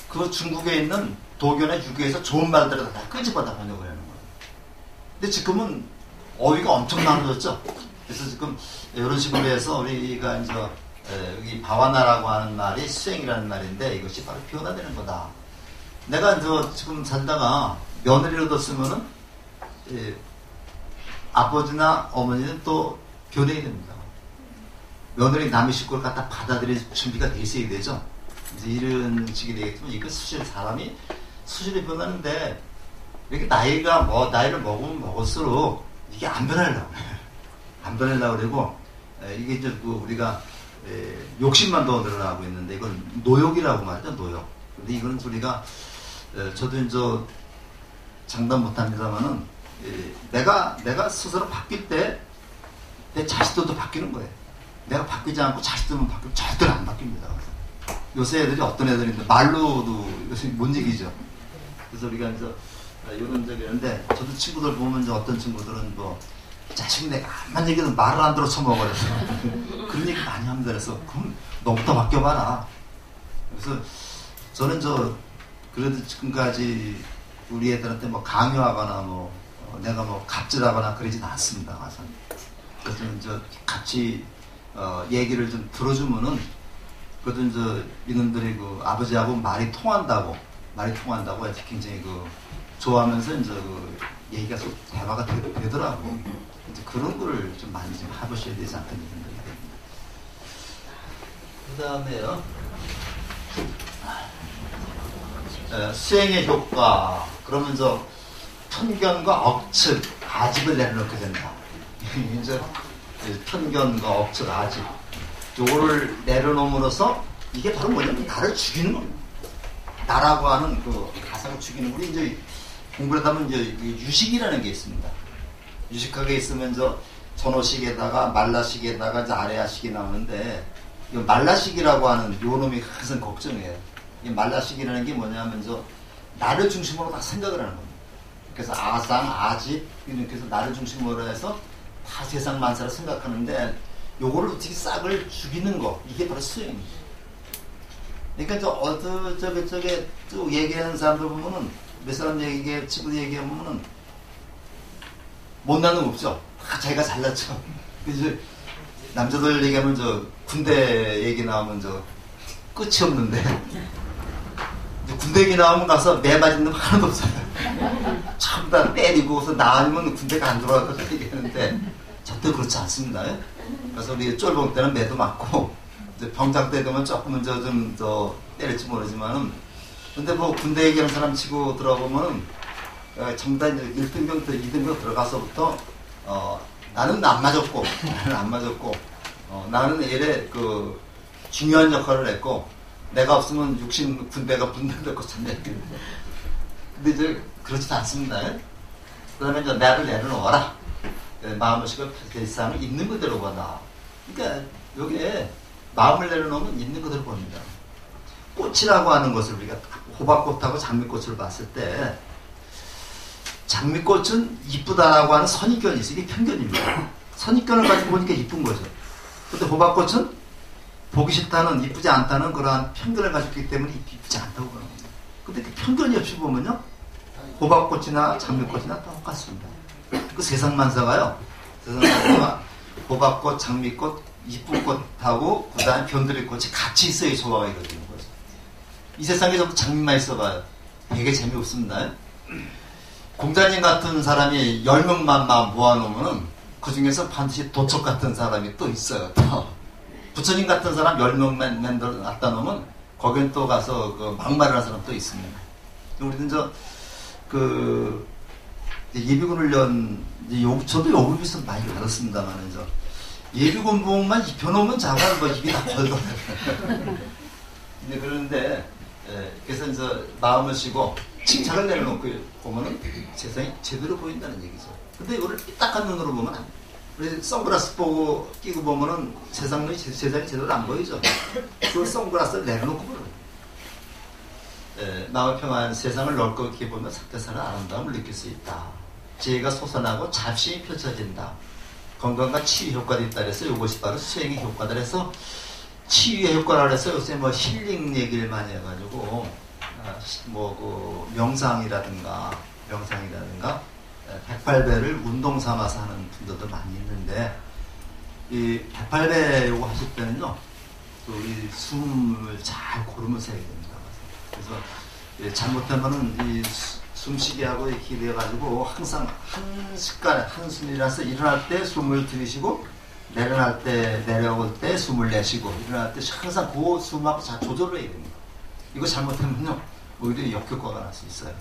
그 중국에 있는 도교나 유교에서 좋은 말들을 다 끄집어다 번역을 하는 거예요. 근데 지금은 어휘가 엄청 나눠졌죠. 그래서 지금 이런 식으로 해서 우리가 이제 여기 바와나라고 하는 말이 수행이라는 말인데 이것이 바로 변화되는 거다. 내가 이제 지금 살다가 며느리를 얻었으면은 아버지나 어머니는 또 변해야 됩니다. 며느리 남의 식구를 갖다 받아들일 준비가 돼 있어야 되죠. 이제 이런 식이 되겠지만 이거 사람이 수시로 변하는데 이렇게 나이를 먹으면 먹을수록 이게 안 변하려고 그러고 이게 이제 우리가 욕심만 더 늘어나고 있는데 이건 노욕이라고 말하죠. 노욕. 근데 이건 우리가 저도 이제 장담 못합니다만은 내가 스스로 바뀔 때 내 자식들도 바뀌는 거예요. 내가 바뀌지 않고 자식들만 바뀌면 절대로 안 바뀝니다. 요새 애들이 어떤 애들인데 말로도 요새 못 이기죠. 그래서 우리가 이제 이런 적이 있는데 저도 친구들 보면 이제 어떤 친구들은 자식이 내가 암만 얘기해도 말을 안 들어 쳐먹어서 그런 얘기 많이 합니다. 그래서 그럼 너부터 바뀌어봐라. 그래서 저는 그래도 지금까지 우리 애들한테 강요하거나 내가 갑질하거나 그러진 않습니다. 그래서 이제 같이 얘기를 좀 들어주면은 그래도 이제 이놈들이 아버지하고 말이 통한다고 해서 굉장히 좋아하면서 이제 얘기가 대화가 되더라고. 이제 그런 거를 좀 많이 좀 해보셔야 되지 않겠나 생각이 됩니다. 그 다음에요. 수행의 효과. 그러면서 편견과 억측, 아집을 내려놓게 된다. 이제 편견과 억측, 아집. 요거를 내려놓음으로써 이게 바로 뭐냐면 나를 죽이는 겁니다. 나라고 하는 가상을 죽이는, 우리 이제 공부를 하면 이제 유식이라는 게 있습니다. 유식하게 있으면 전어식에다가 말라식에다가 이제 아래아식이 나오는데, 이 말라식이라고 하는 요 놈이 항상 걱정이에요. 이 말라식이라는 게 뭐냐면 나를 중심으로 다 생각을 하는 겁니다. 그래서 아상, 아집 이렇게 해서 나를 중심으로 해서 다 세상 만사를 생각하는데 요거를 어떻게 싹을 죽이는 거 이게 바로 수행입니다. 그러니까 저게 쭉 얘기하는 사람들 보면은 몇 사람 친구들 얘기하면은 못나는 거 없죠. 다 자기가 잘났죠. 이제 남자들 얘기하면 저 군대 얘기 나오면 저 끝이 없는데 군대 얘기 나오면 가서 매 맞은 놈 하나도 없어요. 전부 다 때리고서 나아니면 군대가 안 돌아가서 얘기하는데 절대 그렇지 않습니다. 그래서 우리 쫄봉 때는 매도 맞고 이제 병장 때 되면 조금은 좀 더 때릴지 모르지만은 근데 뭐 군대 얘기하는 사람 치고 들어보면은 정단 1등병, 2등병 들어가서부터 나는 안 맞았고 나는 예래 그 중요한 역할을 했고 내가 없으면 육신 군대가 분단될 것같네. 근데 이제 그렇지 않습니다. 그 다음에 이제 나를 내려놓아라. 마음의식을 일상을 있는 그대로 보다. 그러니까 여기에 마음을 내려놓으면 있는 그대로 봅니다. 꽃이라고 하는 것을 우리가 호박꽃하고 장미꽃을 봤을 때 장미꽃은 이쁘다라고 하는 선입견이 있어요. 이게 편견입니다. 선입견을 가지고 보니까 이쁜 거죠. 근데 호박꽃은 보기 싫다는, 이쁘지 않다는 그러한 편견을 가지고 있기 때문에 이쁘지 않다고 그러는 겁니다. 근데 그 편견이 없이 보면요, 호박꽃이나 장미꽃이나 똑같습니다. 그 세상 만사가요, 호박꽃, 장미꽃, 이쁜 꽃하고 그 다음에 변두리꽃이 같이 있어야 조화가 이루어지는 거죠. 이 세상에 전부 장미만 있어봐요. 되게 재미없습니다. 공자님 같은 사람이 10명만 모아놓으면 그 중에서 반드시 도척 같은 사람이 또 있어요. 또. 부처님 같은 사람 10명만 갖다 놓으면 거긴 또 가서 그 막말을 하는 사람 또 있습니다. 우리는 예비군 훈련, 저도 요금 비슷 많이 받았습니다만, 예비군 부목만 입혀놓으면 자가 뭐 입이 다 벌더라고요. 그런데, 그래서 마음을 쉬고 칭찬을 내려놓고 보면은 세상이 제대로 보인다는 얘기죠. 근데 이거를 삐딱한 눈으로 보면 안 돼요. 우리 선글라스 끼고 보면은 세상이 제대로 안 보이죠. 그 선글라스를 내려놓고 보는 거예요. 마음의 평화한 세상을 넓게 보면 사태사는 아름다움을 느낄 수 있다. 지혜가 솟아나고 잡심이 펼쳐진다. 건강과 치유 효과도 있다 그래서 이것이 바로 수행의 효과다 그래서 치유의 효과라 해서 요새 뭐 힐링 얘기를 많이 해가지고 명상이라든가 108배를 운동 삼아서 하는 분들도 많이 있는데 이 108배 요거 하실 때는요 이 숨을 잘 고르면서 해야 됩니다. 그래서 잘못하면은 이 숨쉬기하고 이렇게 돼가지고 항상 한숨이라서 일어날 때 숨을 들이쉬고 내려올 때 숨을 내쉬고 일어날 때 항상 그 숨하고 잘 조절을 해야 됩니다. 이거 잘못하면요 오히려 역효과가 날 수 있어요.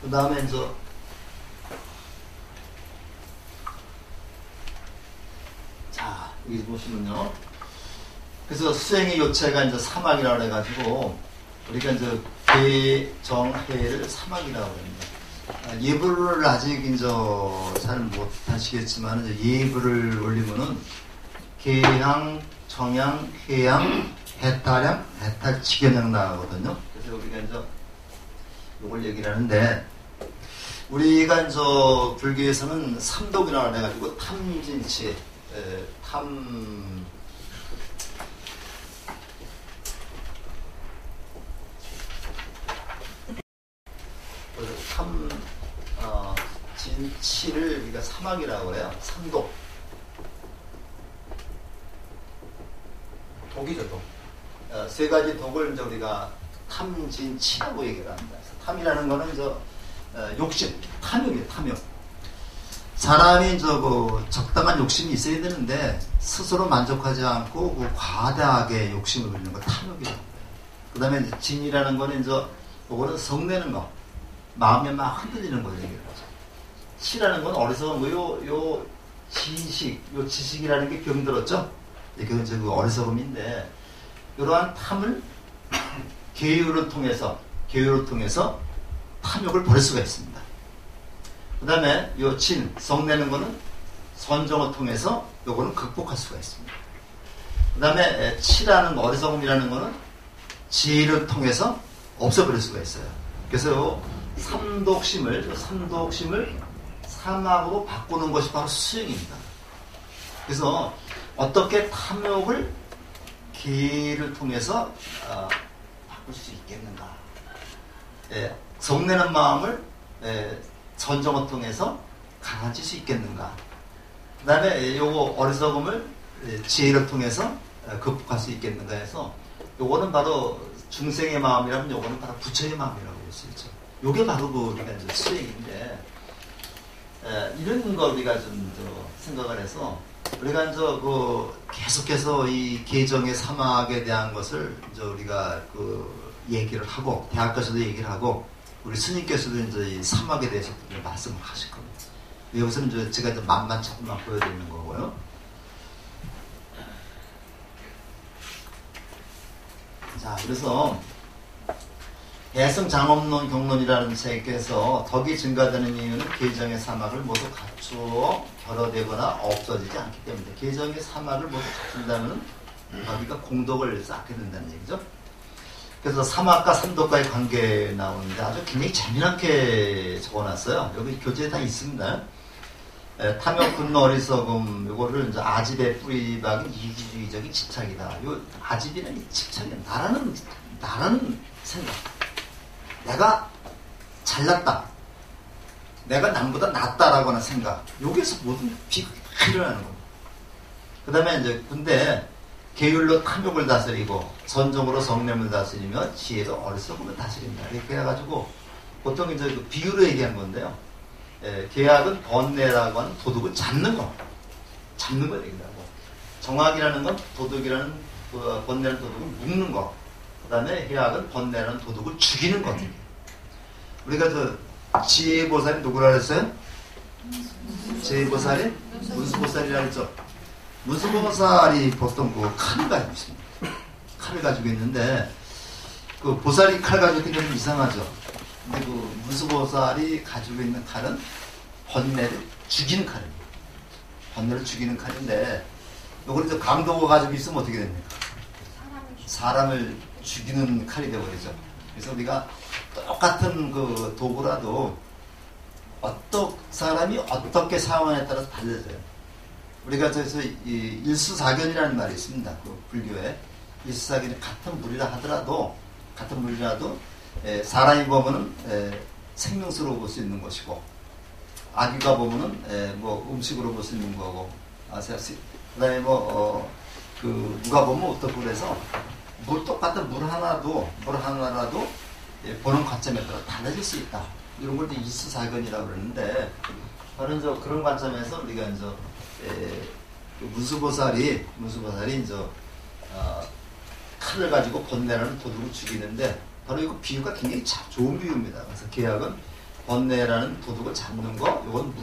그 다음에 자 여기 보시면요. 그래서 수행의 요체가 사막이라고 해가지고 우리가 개정해를 사막이라고 합니다. 예불을 아직 잘 못하시겠지만 예불을 올리면은 계향, 정향, 회향, 해탈향, 해탈치견향 나가거든요. 그래서 우리가 이걸 얘기를 하는데 우리가 불교에서는 삼독이라고 해가지고 탐진치, 진치를 우리가 사막이라고 해요. 삼독. 독이죠, 독. 세 가지 독을 우리가 탐진치라고 얘기를 합니다. 탐이라는 거는 욕심, 탐욕이에요, 탐욕. 사람이 적당한 욕심이 있어야 되는데 스스로 만족하지 않고 과다하게 욕심을 부리는 거 탐욕이라고 해요. 그 다음에 진이라는 거는 요거는 성내는 거. 마음이 막 흔들리는 걸 얘기를 하죠. 치라는 건 어리석은 거, 요 지식이라는 게 병들었죠? 이게 그 어리석음인데, 이러한 탐을 계율을 통해서 탐욕을 버릴 수가 있습니다. 그 다음에 요 진, 성내는 거는 선정을 통해서 요거는 극복할 수가 있습니다. 그 다음에 치라는 거, 어리석음이라는 거는 지혜를 통해서 없어버릴 수가 있어요. 그래서 삼독심을 사막으로 바꾸는 것이 바로 수행입니다. 그래서 어떻게 탐욕을 계를 통해서 바꿀 수 있겠는가? 성내는 마음을 선정을 통해서 강화질 수 있겠는가? 그 다음에 요거 어리석음을 지혜를 통해서 극복할 수 있겠는가 해서 요거는 바로 중생의 마음이라면 요거는 바로 부처의 마음이라고 볼 수 있죠. 요게 바로 그 우리가 이제 수행인데 이런 거 우리가 좀 생각을 해서 우리가 이제 계속해서 이 계정의 사막에 대한 것을 이제 우리가 얘기를 하고 대학교에서도 얘기를 하고 우리 스님께서도 이제 이 사막에 대해서 말씀을 하실 겁니다. 여기서는 이제 제가 이제 맛만 조금만 보여드리는 거고요. 자, 그래서 대승장엄론 경론이라는 책에서 덕이 증가되는 이유는 계정의 사막을 모두 갖추어 결여되거나 없어지지 않기 때문에 계정의 사막을 모두 갖춘다면 덕이가 공덕을 쌓게 된다는 얘기죠. 그래서 사막과 삼독과의 관계 나오는데 아주 굉장히 재미나게 적어놨어요. 여기 교재에 다 있습니다. 탐욕, 분노, 어리석음 요거를 이제 아집의 뿌리박이 이기주의적인 집착이다. 요 아집이는 이 집착이야. 나라는 생각. 내가 잘났다. 내가 남보다 낫다라고 하는 생각. 여기에서 모든 비극이 다 일어나는 겁니다. 그 다음에 이제 근데 계율로 탐욕을 다스리고 선정으로 성냄을 다스리며 지혜로 어리석음을 다스린다. 이렇게 해가지고 보통 이제 그 비유로 얘기한 건데요. 계약은 번뇌라고 하는 도둑을 잡는 거. 잡는 거 얘기하고. 정학이라는 건 도둑이라는 번뇌라는 도둑을 묶는 거. 그 다음에 해악은 번뇌라는 도둑을 죽이는 거. 우리가 지혜보살이 누구라 그랬어요? 지혜보살이 문수보살이라 그랬죠. 문수보살이 보통 칼을 가지고 있습니다. 칼을 가지고 있는데 그 보살이 칼 가지고 있는 게 좀 이상하죠. 근데 그 문수보살이 가지고 있는 칼은 번뇌를 죽이는 칼입니다. 번뇌를 죽이는 칼인데 요걸 이제 강도가 가지고 있으면 어떻게 됩니까? 사람을 죽이는 칼이 되어버리죠. 그래서 우리가 똑같은 그 도구라도 사람이 어떻게 사용하냐에 따라서 달라져요. 우리가 저기서 일수사견이라는 말이 있습니다. 그 불교에 일수사견이 같은 물이라 하더라도 사람이 보면은 생명수로 볼 수 있는 것이고 아기가 보면은 뭐 음식으로 볼 수 있는 거고 그다음에 누가 보면 어떻고 그래서 똑같은 물 하나라도 보는 관점에 따라 달라질 수 있다. 이런 걸 이제 일수사견이라고 그러는데 바로 이제 그런 관점에서 우리가 이제 문수보살이 이제 칼을 가지고 번뇌라는 도둑을 죽이는데 바로 이거 비유가 굉장히 좋은 비유입니다. 그래서 계약은 번뇌라는 도둑을 잡는 거, 이건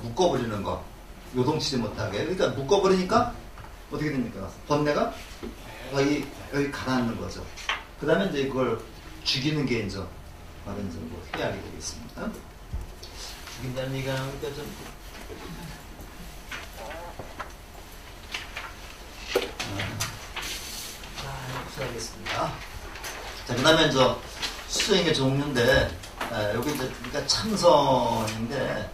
묶어버리는 거, 요동치지 못하게. 그러니까 묶어버리니까 어떻게 됩니까? 번뇌가 여기 가라앉는 거죠. 그 다음에 이제 그걸 죽이는 게 이제 바로 이제 해악이 되겠습니다. 죽인다는 얘기가 나오니까 좀 수하겠습니다. 자, 그 다음에 이제 수행의 종류인데, 여기 이제 그러니까 참선인데,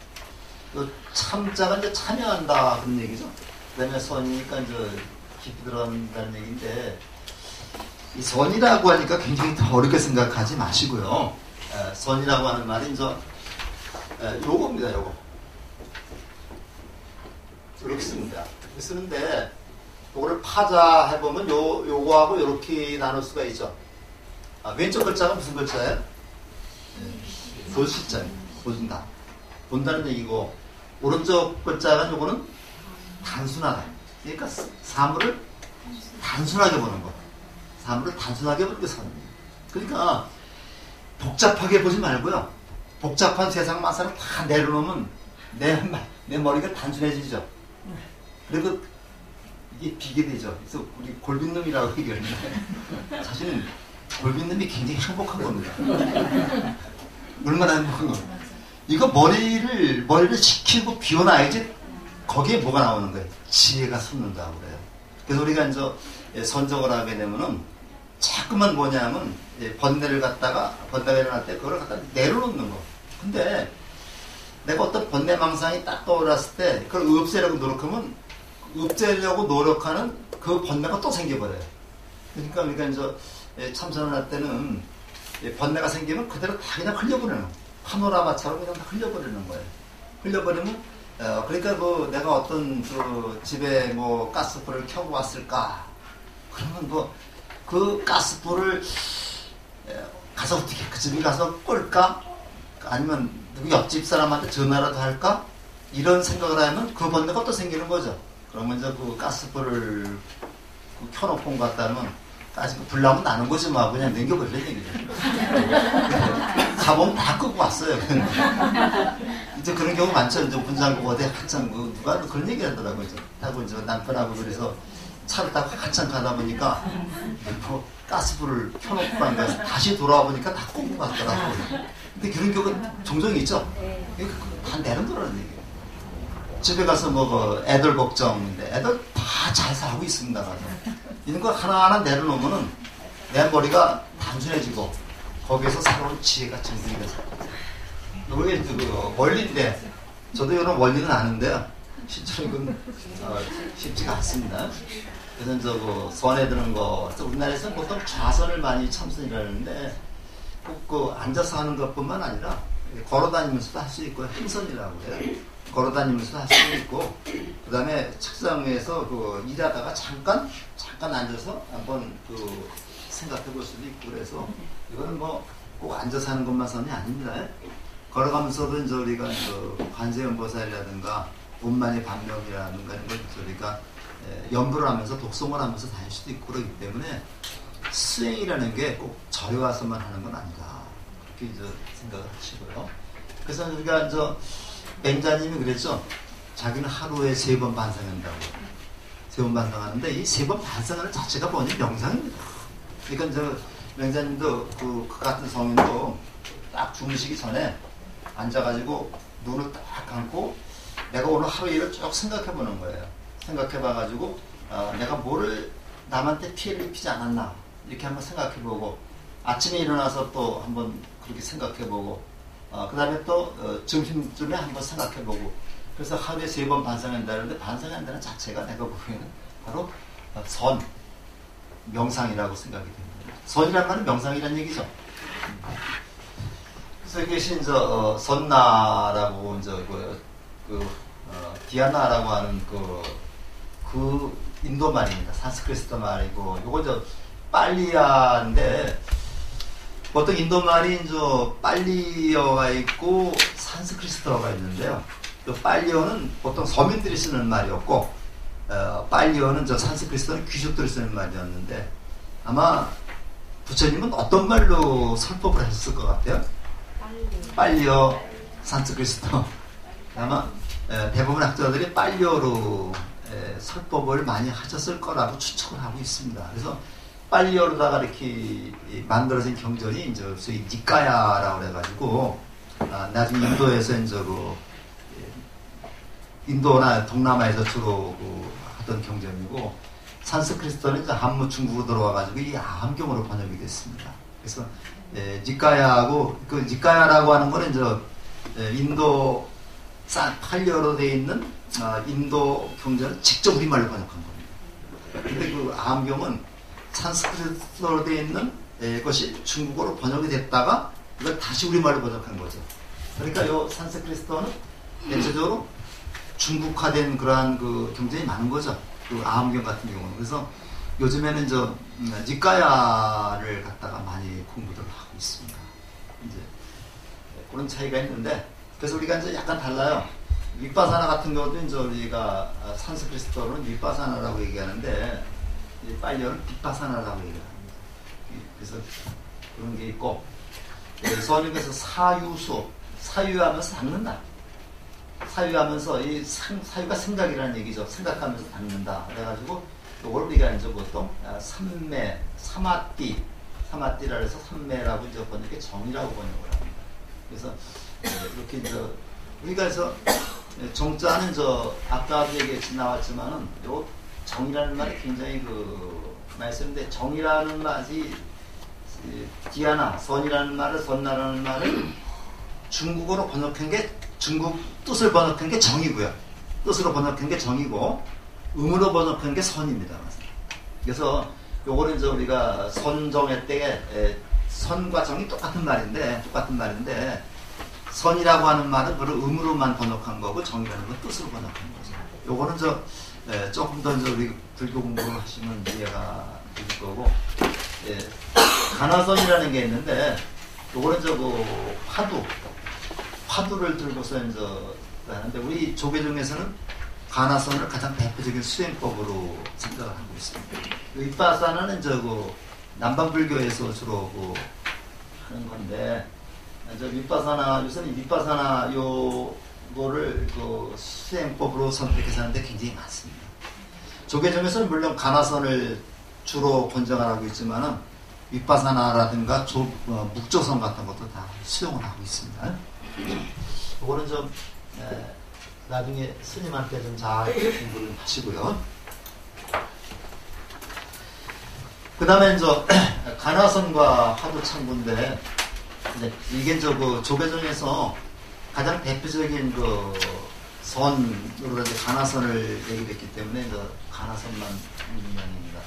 그 참자가 이제 참여한다 그런 얘기죠. 그 다음에 선이니까 이제 깊이 들어간다는 얘기인데, 이 선이라고 하니까 굉장히 더 어렵게 생각하지 마시고요. 선이라고 하는 말이 이제 요겁니다, 요거. 이렇게 씁니다. 이렇게 쓰는데, 요거를 파자 해보면 요거하고 요렇게 나눌 수가 있죠. 왼쪽 글자가 무슨 글자예요? 볼시자입니다. 본다. 본다는 얘기고, 오른쪽 글자는 요거는 단순하다. 그러니까 사물을 단순하게 보는 거. 사물을 단순하게 보는 게 선입니다. 그러니까 복잡하게 보지 말고요. 복잡한 세상 만사를 다 내려놓으면 내 머리가 단순해지죠. 그리고 이게 비게 되죠. 그래서 우리 골빈놈이라고 얘기하는데 사실은 골빈놈이 굉장히 행복한 겁니다. 얼마나 행복한 이거 머리를 식히고 비워놔야지 거기에 뭐가 나오는 거예요? 지혜가 솟는다고 그래요. 그래서 우리가 이제 선정을 하게 되면은 자꾸만 뭐냐면 번뇌를 갖다가 번뇌가 일어날 때 그걸 갖다 내려놓는 거. 근데 내가 어떤 번뇌망상이 딱 떠올랐을 때 그걸 없애려고 노력하면 없애려고 노력하는 그 번뇌가 또 생겨버려요. 그러니까 이제 참선을 할 때는 번뇌가 생기면 그대로 다 그냥 흘려버리는 거예요. 파노라마처럼 그냥 다 흘려버리는 거예요. 흘려버리면 그러니까 그 내가 어떤 그 집에 뭐 가스불을 켜고 왔을까? 그러면 뭐 그 가스불을 가서 어떻게 그 집에 가서 끌까? 아니면 누구 옆집 사람한테 전화라도 할까? 이런 생각을 하면 그 번뇌가 또 생기는 거죠. 그러면 이제 그 가스불을 켜놓고 온 것 같다면 아직 불 나면 나는 거지 뭐 그냥 넘겨버리는 얘기죠. 가보면 다 끄고 왔어요. 이제 그런 경우 많죠. 이제 분장국 어디 한참 누가 그런 얘기 하더라고요. 하고 이제 남편하고 그래서 차를 타고 한참 가다 보니까 뭐 가스불을 켜놓고 간 거에서 다시 돌아와 보니까 다 끄고 갔더라고요. 근데 그런 경우가 종종 있죠. 다 내려놓으라는 얘기예요. 집에 가서 뭐 애들 걱정인데 애들 다 잘 살고 있습니다. 가서. 이런 거 하나하나 내려놓으면은 내 머리가 단순해지고 거기에서 새로운 지혜가 증득이 돼서 이게 그 원리인데 저도 이런 원리는 아는데요. 실제로 이건 쉽지가 않습니다. 그래서 그 선에 드는 거 우리나라에서는 보통 좌선을 많이 참선이라는데 꼭 그 앉아서 하는 것뿐만 아니라 걸어다니면서도 할 수 있고 행선이라고 해요. 걸어다니면서 할 수도 있고 그 다음에 책상 위에서 그 일하다가 잠깐 앉아서 한번 그 생각해 볼 수도 있고 그래서 이거는 뭐 꼭 앉아서 하는 것만 선이 아닙니다. 걸어가면서도 이제 우리가 관세음보살이라든가 운만의 반명이라든가 이런 걸 우리가 연부를 하면서 독송을 하면서 다닐 수도 있고 그러기 때문에 수행이라는 게 꼭 절에 와서만 하는 건 아니다. 그렇게 이제 생각을 하시고요. 그래서 우리가 이제 맹자님이 그랬죠. 자기는 하루에 3번 반성한다고. 3번 반성하는데 이 3번 반성하는 자체가 뭐냐 명상입니다. 그러니까 이제 맹자님도 그 같은 성인도 딱 주무시기 전에 앉아가지고 눈을 딱 감고 내가 오늘 하루 일을 쭉 생각해보는 거예요. 생각해봐가지고 내가 뭐를 남한테 피해를 입히지 않았나 이렇게 한번 생각해보고 아침에 일어나서 또 한번 그렇게 생각해보고 그 다음에 또 점심쯤에 한번 생각해보고 그래서 하루에 3번 반성한다는데 반성한다는 자체가 내가 보기에는 바로 선, 명상이라고 생각이 됩니다. 선이란 말은 명상이란 얘기죠. 그래서 이것이 이제 선나라고 이제 디아나라고 하는 그 인도 말입니다. 산스크리트 말이고 요거 이제 빨리어인데 보통 인도 말이 이제 빨리어가 있고 산스크리트어가 있는데요. 또 빨리어는 보통 서민들이 쓰는 말이었고 빨리어는 저 산스크리트어는 귀족들이 쓰는 말이었는데 아마 부처님은 어떤 말로 설법을 하셨을 것 같아요? 빨리어, 산스크리트어. 아마 대부분 학자들이 빨리어로 설법을 많이 하셨을 거라고 추측을 하고 있습니다. 그래서 빨리어로다가 이렇게 만들어진 경전이 이제 소위 니까야라고 그래가지고 나중에 인도에서 이제 인도나 동남아에서 주로 하던 경전이고 산스크리트어는 이제 한무 중국으로 들어와가지고 이 아함경으로 번역이 됐습니다. 그래서 니까야하고 그 니까야라고 하는 거는 이제 인도 팔리어로 되어 있는 인도 경전을 직접 우리말로 번역한 겁니다. 근데 그 아함경은 산스크리트어로 되어 있는 것이 중국어로 번역이 됐다가 이걸 다시 우리말로 번역한 거죠. 그러니까 이 산스크리트어는 대체적으로 중국화된 그러한 그 경전이 많은 거죠. 그 아함경 같은 경우는. 그래서 요즘에는 니까야를 갖다가 많이 공부를 하고 있습니다. 이제 그런 차이가 있는데, 그래서 우리가 이제 약간 달라요. 윗바사나 같은 경우도 이제 우리가 산스크리트어로는 윗바사나라고 얘기하는데, 빨리어는 뒷바사나라고 얘기합니다. 그래서 그런 게 있고, 선임에서 사유수, 사유하면서 닦는다. 사유하면서 이 사유가 생각이라는 얘기죠. 생각하면서 닦는다. 그래가지고 이걸 우리가 이제 보통 삼매, 사마띠라 해서 삼매라고 이제 번역해 정이라고 번역을 합니다. 그래서 이렇게 이제 우리가 해서 정자는 아까도 얘기 나왔지만은 요 정이라는 말이 굉장히 말씀인데 정이라는 말이 디아나, 선이라는 말을 선나라는 말을 중국어로 번역한 게 중국 뜻을 번역한 게 정이고요. 뜻으로 번역한 게 정이고 음으로 번역한 게 선입니다. 그래서 요거는 이제 우리가 선정의 때에 선과 정이 똑같은 말인데 선이라고 하는 말은 그걸 음으로만 번역한 거고 정이라는 건 뜻으로 번역한 거죠. 요거는 조금 더 이제 우리 불교 공부를 하시면 이해가 될 거고, 가나선이라는 게 있는데 요거는 화두를 들고서 이제 하는데 우리 조계 중에서는 가나선을 가장 대표적인 수행법으로 생각을 하고 있습니다. 윗바사나는 남방불교에서 주로 하는 건데, 요새는 윗바사나 요거를 수행법으로 선택해서 하는데 굉장히 많습니다. 조계 중에서는 물론 가나선을 주로 권장을 하고 있지만은 윗바사나라든가 묵조선 같은 것도 다 수용을 하고 있습니다. 이거는 나중에 스님한테 좀 잘 공부를 하시고요. 그 다음에 가나선과 화두창구인데, 이게 조계 중에서 가장 대표적인 선으로 가나선을 얘기했기 때문에 가나선만 유명입니다.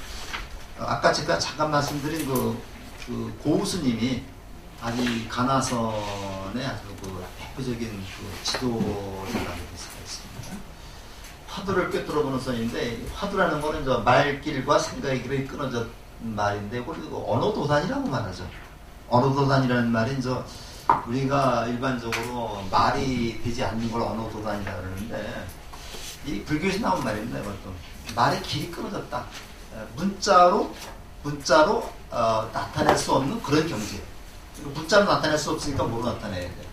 아까 제가 잠깐 말씀드린 고우스님이 아주 가나선의 아주 대표적인 지도자라고 있습니다. 화두를 꿰뚫어 보는 선인데, 화두라는 거는 말길과 생각의 길이 끊어진 말인데, 그리고 언어도단이라고 말하죠. 언어도단이라는 말이 우리가 일반적으로 말이 되지 않는 걸 언어도단이라고 그러는데, 이 불교에서 나온 말입니다. 이것도 말의 길이 끊어졌다. 문자로 나타낼 수 없는 그런 경지. 문자로 나타낼 수 없으니까 뭐로 나타내야 돼?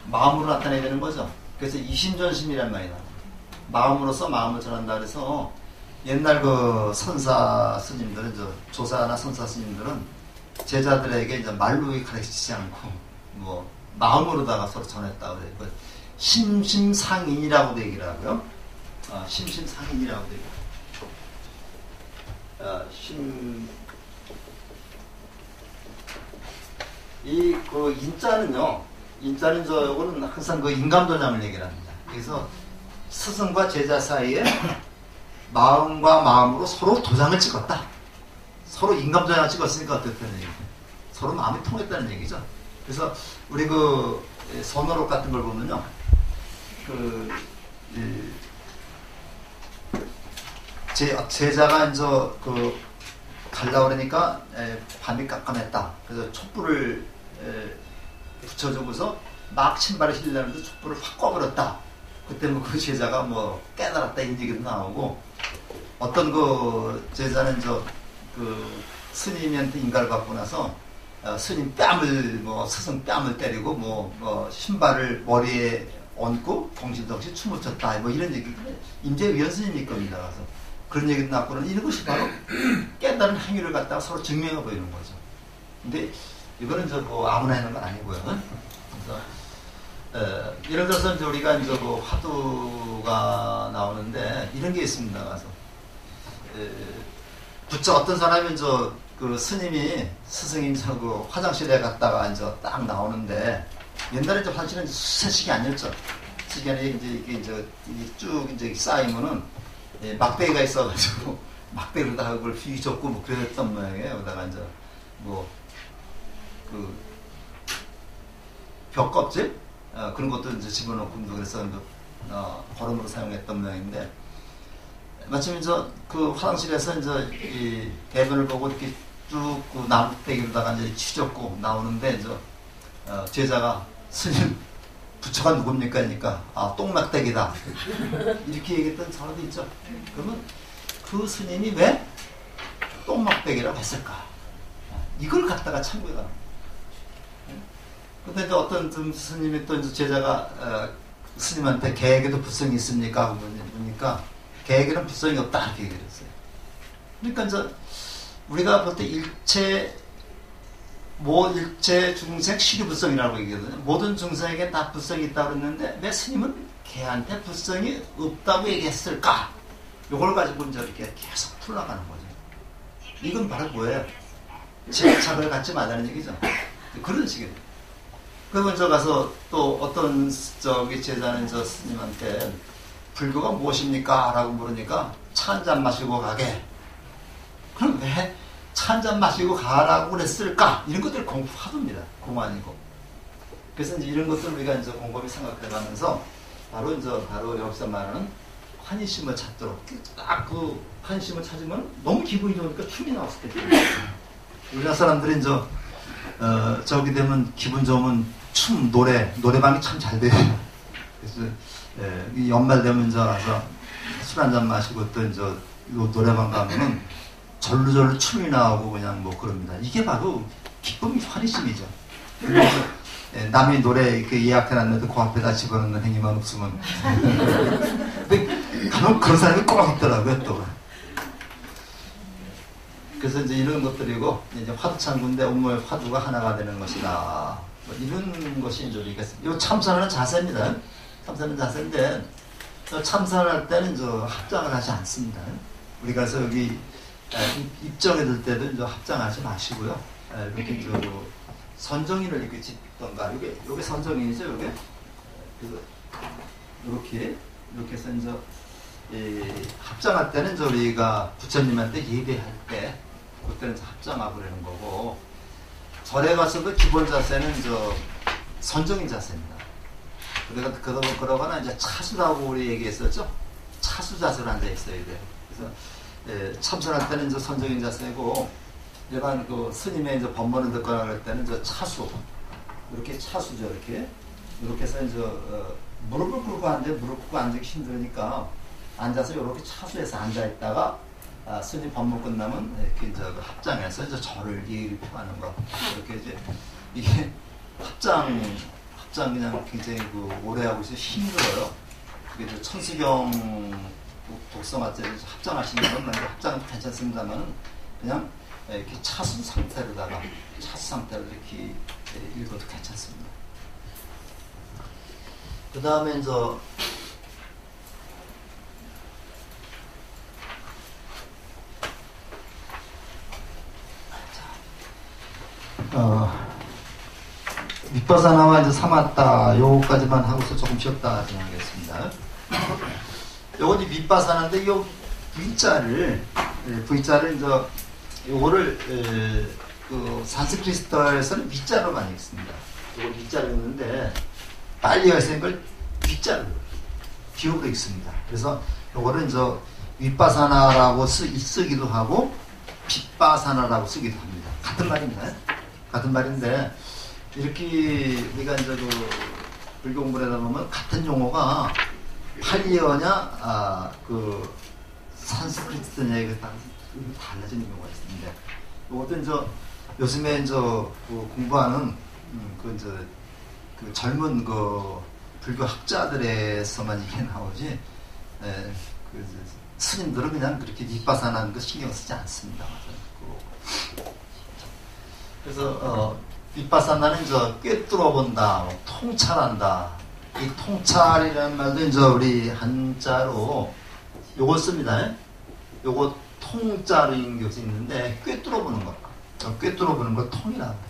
마음으로 나타내야 되는 거죠. 그래서 이심전심이란 말이 나와요. 마음으로서 마음을 전한다 그래서 옛날 선사 스님들은, 조사나 선사 스님들은 제자들에게 말로 가르치지 않고 마음으로다가 서로 전했다고 그래요. 심심상인이라고도 얘기를 하고요. 심심상인이라고도 얘기를 하고요. 인자는 요거는 항상 인감도장을 얘기를 합니다. 그래서 스승과 제자 사이에 마음과 마음으로 서로 도장을 찍었다. 서로 인감도장을 찍었으니까 어떻다는 얘기죠. 서로 마음이 통했다는 얘기죠. 그래서 우리 선어록 같은 걸 보면요. 제자가 가려고 그러니까 밤이 깜깜했다. 그래서 촛불을 붙여주고서 막 신발을 신으려는데 촛불을 확 꺼버렸다. 그때 그 제자가 깨달았다 이런 얘기도 나오고, 어떤 제자는 스님한테 인가를 받고 나서 스님 뺨을 스승 뺨을 때리고 신발을 머리에 얹고 덩실덩실 춤을 췄다 이런 얘기. 임재위원 스님일 겁니다. 그래서 그런 얘기도 나왔고는 이것이 바로 깨달은 행위를 갖다가 서로 증명해 보이는 거죠. 근데 이거는 아무나 하는 건 아니고요. 그래서 예를 들어서 우리가 화두가 나오는데 이런 게 있습니다. 가서 어떤 사람이 스님이 스승님 화장실에 갔다가 딱 나오는데, 옛날에 화장실은 수세식이 아니었죠. 시간에 이게 쭉 쌓이면은 막대기가 있어가지고 막대기로다가 그걸 휘젓고 그랬던 모양이에요. 여기다가 벽껍질 그런 것도 집어넣고 그래서 거름으로 사용했던 모양인데, 마침 화장실에서 이 대변을 보고 이렇게 쭉 나무대기로다가 휘젓고 나오는데 제자가 스님 부처가 누굽니까? 하니까 똥막대기다 이렇게 얘기했던 사람도 있죠. 그러면 그 스님이 왜 똥막대기라고 했을까? 이걸 갖다가 참고해가. 근데 어떤 스님이 또 제자가 스님한테 개에게도 부성이 있습니까? 그러니까 개에게는 부성이 없다 이렇게 얘기를 했어요. 그러니까 우리가 볼 때 일체 중생 시류불성이라고 얘기하거든요. 모든 중생에게 다 불성이 있다고 그랬는데 왜 스님은 개한테 불성이 없다고 얘기했을까? 이걸 가지고 이제 이렇게 계속 풀어가는 거죠. 이건 바로 뭐예요? 집착을 갖지 말라는 얘기죠. 그런 식이에요. 그 먼저 가서 또 어떤 저기 제자는 저 스님한테 불교가 무엇입니까? 라고 물으니까 차 한 잔 마시고 가게. 그럼 왜 차 한 잔 마시고 가라고 그랬을까? 이런 것들 공부하답니다. 공안이고. 그래서 이제 이런 것들 우리가 이제 곰곰이 생각해 가면서 바로 여기서 말하는 환희심을 찾도록 딱 그 환희심을 찾으면 너무 기분이 좋으니까 춤이 나왔을 때 우리나라 사람들이 이제 저기 되면 기분 좋으면 춤 노래방이 참 잘 돼요. 그래서 이 연말 되면 이제 와서 술 한 잔 마시고 또 이제 노래방 가면은 절루절루 춤이 나오고 그냥 뭐 그럽니다. 이게 바로 기쁨이 환희심이죠. 남이 노래 이렇게 예약해놨는데 그 앞에다 집어넣는 행위만 없으면. 근데 가면 그런 사람이 꼭 있더라고요, 또. 그래서 이제 이런 것들이고, 이제 화두창구인데 온몸의 화두가 하나가 되는 것이다. 뭐 이런 것이 이제 우리가, 이 참선하는 자세입니다. 참선하는 자세인데, 참선할 때는 이제 합장을 하지 않습니다. 우리가 그래서 여기 입정에 들 때도 이제 합장하지 마시고요. 이렇게 이제 선정인을 이렇게 짓던가, 요게 선정인이죠, 요게. 그래서 이렇게 해서 이제 합장할 때는 이제 우리가 부처님한테 예배할 때 그때는 이제 합장하고 그러는 거고, 절에 가서도 기본 자세는 이제 선정인 자세입니다. 우리가 그러거나 이제 차수라고 우리 얘기했었죠. 차수 자세로 앉아 있어야 돼요. 그래서 참선할 때는 이제 선정인 자세고, 일반 그 스님의 이제 법문을 듣거나 그럴 때는 이제 차수, 이렇게 차수죠, 이렇게 해서 이제 무릎을 꿇고 앉기 힘드니까 앉아서 이렇게 차수해서 앉아 있다가 스님 법문 끝나면 이렇게 이제 합장해서 이제 절을 예의를 표하는 거. 이렇게 이제 이게 합장 그냥 굉장히 그 오래 하고 있어서 힘들어요. 그게 이제 천수경 독서마저 합장하시는 건 합장은 괜찮습니다만 그냥 이렇게 차수 상태로 이렇게 읽어도 괜찮습니다. 그 다음에 이제 밑바사나와 이제 사마타 요거까지만 하고서 조금 쉬었다 진행하겠습니다. 요거 이제 밑바사나인데 요 V자를 이제 요거를 그 산스크리트어에서는 밑자로 많이 읽습니다. 요거 밑자로 읽는데 빨리어에서 이걸 뒷자로 기호로 읽습니다. 그래서 요거를 이제 윗바사나라고 쓰기도 하고 빗바사나라고 쓰기도 합니다. 같은 말인데 이렇게 우리가 이제 그 불교 공부를 하다 보면 같은 용어가 팔리어냐 그 산스크리트냐에 따라서 달라지는 경우가 있는데, 이것도 이제 요즘에 이제 그 공부하는 그 젊은 그 불교 학자들에서만 이게 나오지, 그 스님들은 그냥 그렇게 윗바사나는 거 신경 쓰지 않습니다. 그래서 윗바사나는 이제 꿰뚫어 본다, 통찰한다. 이 통찰이라는 말도 이제 우리 한자로 요걸 씁니다. 요거 통자인 것이 있는데 꿰뚫어 보는 거. 꿰뚫어 보는 걸 통이라고 해요.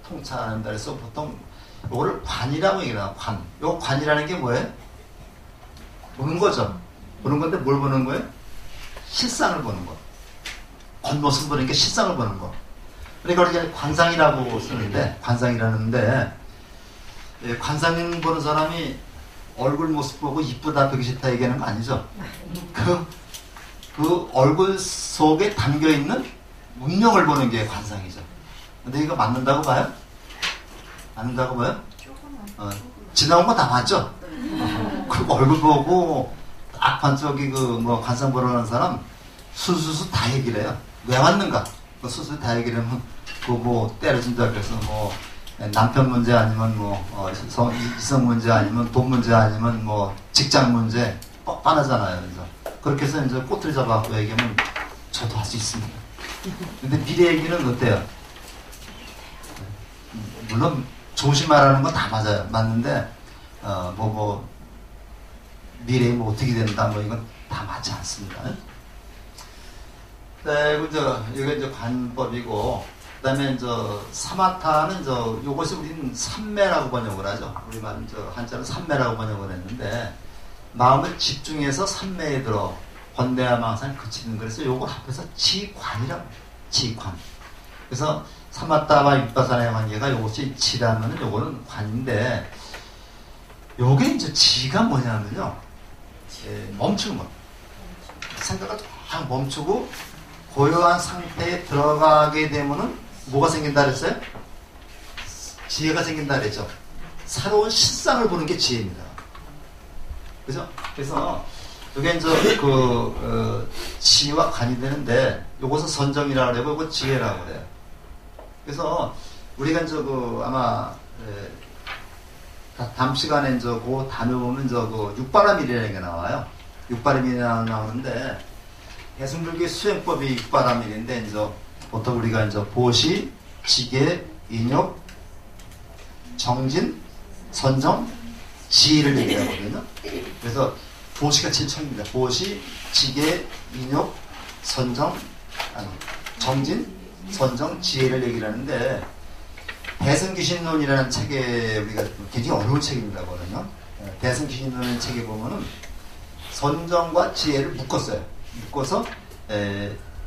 통찰한다. 그래서 보통 요거를 관이라고 얘기해요. 관. 요 관이라는 게 뭐예요? 보는 거죠. 보는 건데 뭘 보는 거예요? 실상을 보는 거. 겉모습 보는 게 실상을 보는 거. 그러니까 우리가 관상이라고 쓰는데, 관상이라는데, 관상 보는 사람이 얼굴 모습 보고 이쁘다, 보기 싫다 얘기하는 거 아니죠? 그 얼굴 속에 담겨있는 운명을 보는 게 관상이죠. 근데 이거 맞는다고 봐요? 맞는다고 봐요? 지나온 거 다 맞죠? 그 얼굴 보고 딱 반쪽이 관상 보러 가는 사람 수수수 다 얘기를 해요. 왜 왔는가? 수수 다 얘기를 하면 때려준다 그래서 남편 문제 아니면 이성 문제 아니면 돈 문제 아니면 직장 문제 뻔하잖아요. 그래서 그렇게 해서 이제 꼬투리 잡아갖고 얘기하면 저도 할 수 있습니다. 근데 미래 얘기는 어때요? 물론 조심하라는 건 다 맞아요. 맞는데 미래에 어떻게 된다 이건 다 맞지 않습니다. 네, 이게 이제 관법이고, 그 다음에 사마타는 요것이 우리는 삼매라고 번역을 하죠. 우리만 한자는 삼매라고 번역을 했는데, 마음을 집중해서 삼매에 들어, 번뇌와망상 그치는, 그래서 요거 합해서 지관이라고, 지관. 그래서 사마타와 윗바사나의 관계가 요것이 지라면은 요거는 관인데, 요게 이제 지가 뭐냐면요, 멈추는 거. 생각을 쫙 멈추고 고요한 상태에 들어가게 되면은 뭐가 생긴다 그랬어요? 지혜가 생긴다 그랬죠. 새로운 실상을 보는 게 지혜입니다. 그죠? 그래서 이게 이제 지와 관이 되는데 요것은 선정이라고 그래요. 이거 지혜라고 그래요. 그래서 우리가 아마 다음 시간에 그 단어 보면 육바람일이라는 게 나와요. 육바람일이 나오는데 대승불교의 수행법이 육바람일인데 보통 우리가 보시, 지계, 인욕, 정진, 선정, 지혜를 얘기하거든요. 그래서 보시가 제일 처음입니다. 보시, 지계, 인욕, 정진, 선정, 지혜를 얘기를 하는데 대승귀신론이라는 책에 우리가 굉장히 어려운 책입니다. 대승귀신론의 책에 보면은 선정과 지혜를 묶었어요. 묶어서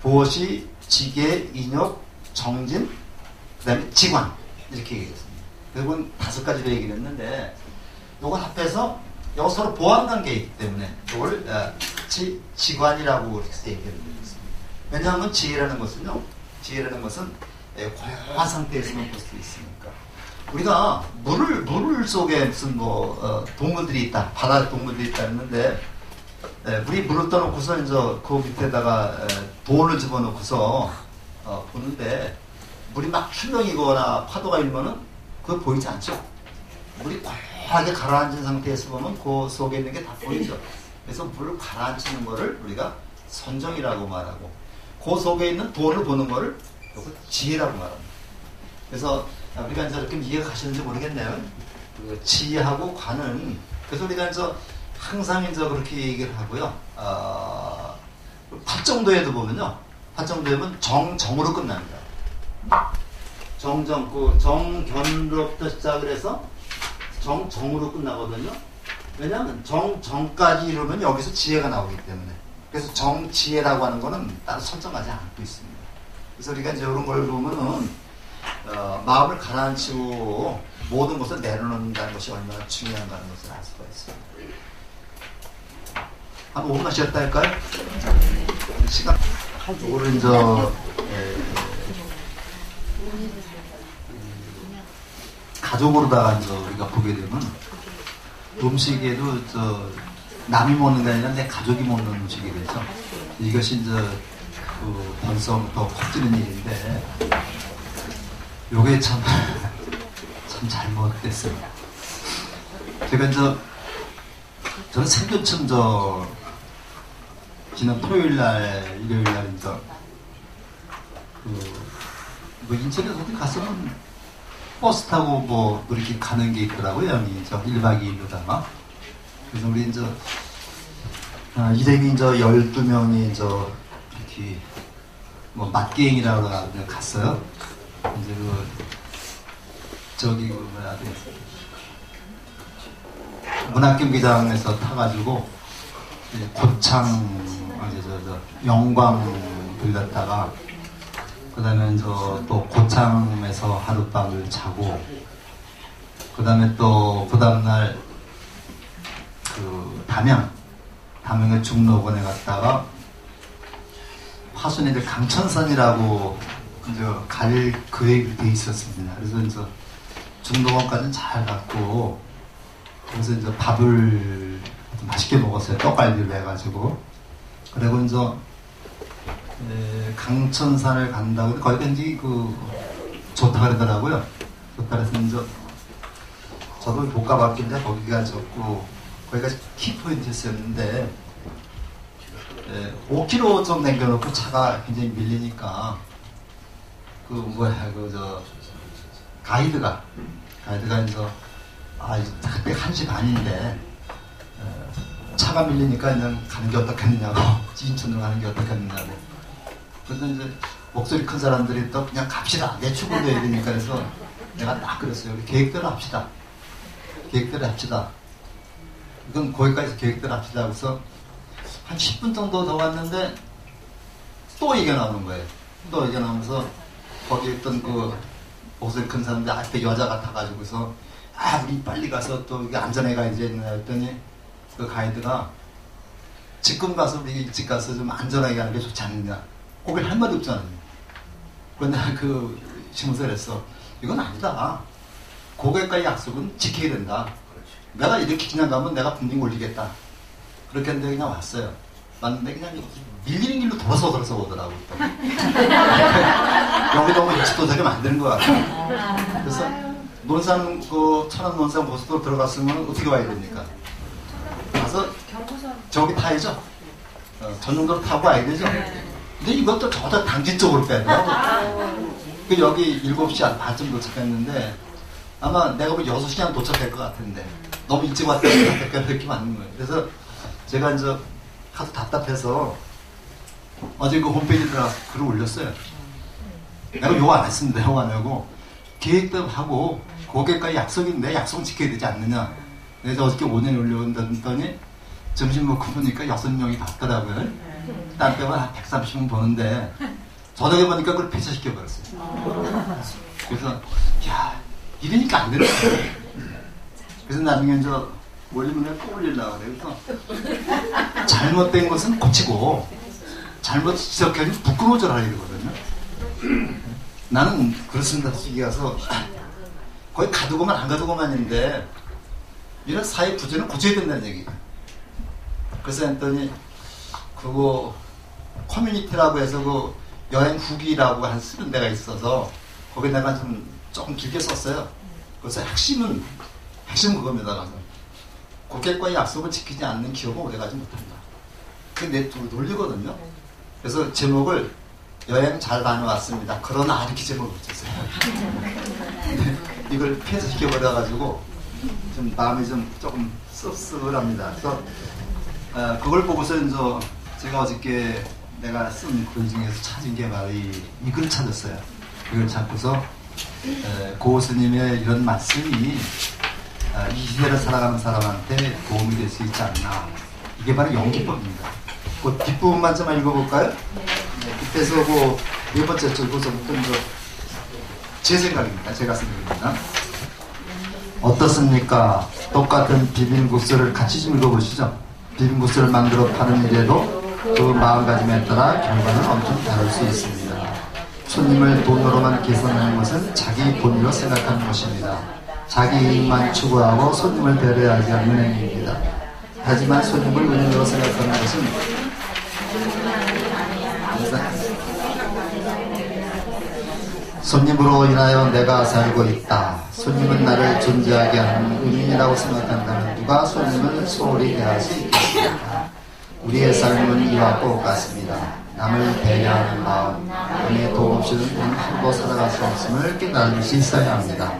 보시, 지계, 인욕, 정진, 그 다음에 지관 이렇게 얘기했습니다. 그리고 5가지로 얘기를 했는데 이걸 합해서 이거 서로 보완관계이기 때문에 이걸 지관이라고 얘기를 드렸습니다. 왜냐하면 지혜라는 것은 고요한 상태에서만 볼 수 있으니까. 우리가 물 속에 무슨 동물들이 있다, 바다 동물들이 있다 했는데, 물이 물을 떠놓고서 그 밑에다가 돌을 집어넣고서 보는데, 물이 막 출렁이거나 파도가 일면은 그거 보이지 않죠. 물이 고요하게 가라앉은 상태에서 보면 그 속에 있는 게 다 보이죠. 그래서 물을 가라앉히는 거를 우리가 선정이라고 말하고, 그 속에 있는 돌을 보는 거를 지혜라고 말합니다. 그래서 우리가 이렇게 이해가 가시는지 모르겠네요. 지혜하고 관은, 그래서 우리가 항상 그렇게 얘기를 하고요. 파정도에도 보면요. 파정도에 보면 정으로 끝납니다. 정견로부터 시작을 해서 정으로 끝나거든요. 왜냐하면 정까지 이루면 여기서 지혜가 나오기 때문에. 그래서 정지혜라고 하는 거는 따로 설정하지 않고 있습니다. 그래서 우리가 이런 걸 보면은, 마음을 가라앉히고 모든 것을 내려놓는다는 것이 얼마나 중요한가는 것을 알 수가 있습니다. 한 5분만 쉬었다 할까요? 시간. 오늘 가족으로다가 우리가 보게 되면 음식에도 남이 먹는 게 아니라 내 가족이 먹는 음식이 되죠. 이것이 벌써부터 커지는 일인데, 요게 참 잘못됐어요. 제가 저는 생존층 지난 토요일날, 일요일날 인천에서 어디 갔으면 버스 타고 이렇게 가는 게 있더라고요. 형이 1박 2일로다가. 그래서 우리 일행이 12명이 이렇게 맛기행이라고 갔어요. 문학경기장에서 타가지고 고창 영광 들렸다가 그 다음에 또 고창에서 하룻밤을 자고 그 다음에 또 그 다음날 담양의 중록원에 갔다가 화순이들 강천산이라고 갈 계획이 돼 있었습니다. 그래서 중록원까지는 잘 갔고 그래서 밥을 맛있게 먹었어요. 떡갈비를 해가지고. 그리고 강천산을 간다고 거기가 좋다 그러더라고요. 좋다 그래서 저도 못 가봤길래 거기가 거기가 키포인트였는데 5km 좀 남겨놓고 차가 굉장히 밀리니까 가이드가 그때 1시 반인데 차가 밀리니까 그냥 가는 게 어떻겠느냐고 인천으로 가는 게 어떻겠느냐고 그래서 이제 목소리 큰 사람들이 또 그냥 갑시다. 내축을 내야 되니까 해서 내가 딱 그랬어요. 우리 계획대로 합시다. 계획대로 합시다. 이건 거기까지 계획대로 합시다. 그래서 한 10분 정도 더 갔는데 또 얘기가 나오는 거예요. 또 얘기가 나오면서 거기 있던 그 목소리 큰 사람들 앞에 여자가 타가지고서 우리 빨리 가서 또 안전해 가야지 했더니 그 가이드가 지금 가서 우리 일찍 가서 좀 안전하게 하는 게 좋지 않느냐. 거기 할 말이 없잖아요. 그런데 그 신문서를 했어. 이건 아니다. 고객과의 약속은 지켜야 된다. 내가 이렇게 그냥 가면 내가 분명 올리겠다. 그렇게 했는데 그냥 왔어요. 왔는데 그냥 밀리는 길로 돌아서 오더라고. 여기 너무 일찍 도착이 만드는 것 같아. 그래서 논산, 천안 논산 고속도로 들어갔으면 어떻게 와야 됩니까? 가서 저기 타야죠. 전용도로 타고 와야 되죠. 근데 이것도 저도 당진 쪽으로 빼더라고. 그 여기 7시 반쯤 도착했는데 아마 내가 뭐 6시간 도착할 것 같은데 너무 일찍 왔다 그렇게 맞는 거예요. 그래서 제가 이제 하도 답답해서 어제 그 홈페이지에 들어가서 글을 올렸어요. 내가 욕 안 했습니다. 욕 안 하고 계획대로 하고 고객과의 약속인데 약속은 지켜야 되지 않느냐. 그래서 어저께 오늘 올려온다더니 점심 먹고 보니까 6명이 봤더라고요. 딴 때만 한 130분 보는데 저녁에 보니까 그걸 폐쇄시켜버렸어요. 그래서 야 이러니까 안 되는 거예요. 그래서 나중에 이제 올리면 내가 또 올리려고 그래요. 그래서 잘못된 것은 고치고 잘못 지적해서 부끄러워져라 이러거든요. 나는 그렇습니다. 솔직히 가서 거의 가두고만 안 가두고만인데 이런 사회 부재는 고쳐야 된다는 얘기예요. 그래서 했더니 그거 커뮤니티라고 해서 그 여행 후기라고 한 쓰는 데가 있어서 거기 내가 조금 길게 썼어요. 그래서 핵심은 그겁니다. 고객과의 약속을 지키지 않는 기업은 오래가지 못한다. 그게 내 논리거든요. 그래서 제목을 여행 잘 다녀왔습니다. 그러나 이렇게 제목을 붙였어요. 이걸 폐쇄시켜버려가지고 좀 마음이 좀 조금 씁쓸합니다. 그래서 그걸 보고서 이제 제가 어저께 내가 쓴 글 중에서 찾은 게 바로 이 글을 찾았어요. 이걸 찾고서 고 스님의 이런 말씀이 이 시대를 살아가는 사람한테 도움이 될 수 있지 않나. 이게 바로 연기법입니다. 그 뒷부분만 좀 읽어볼까요? 그때서 네 번째 줄부터부터 제 생각입니다. 제가 쓴 겁니다. 어떻습니까? 똑같은 비빔국수를 같이 좀 읽어보시죠. 비빔국수를 만들어 파는 일에도 그 마음가짐에 따라 결과는 엄청 다를 수 있습니다. 손님을 돈으로만 계산하는 것은 자기 본위로 생각하는 것입니다. 자기 이익만 추구하고 손님을 배려하지 않는 행위입니다. 하지만 손님을 은인으로 생각하는 것은 손님으로 인하여 내가 살고 있다. 손님은 나를 존재하게 하는 은인이라고 생각한다면 누가 손님을 소홀히 대할 수 있겠습니까? 우리의 삶은 이와 똑같습니다. 남을 배려하는 마음, 남의 도움 없이는 함부로 살아갈 수 없음을 깨달을 수 있어야 합니다.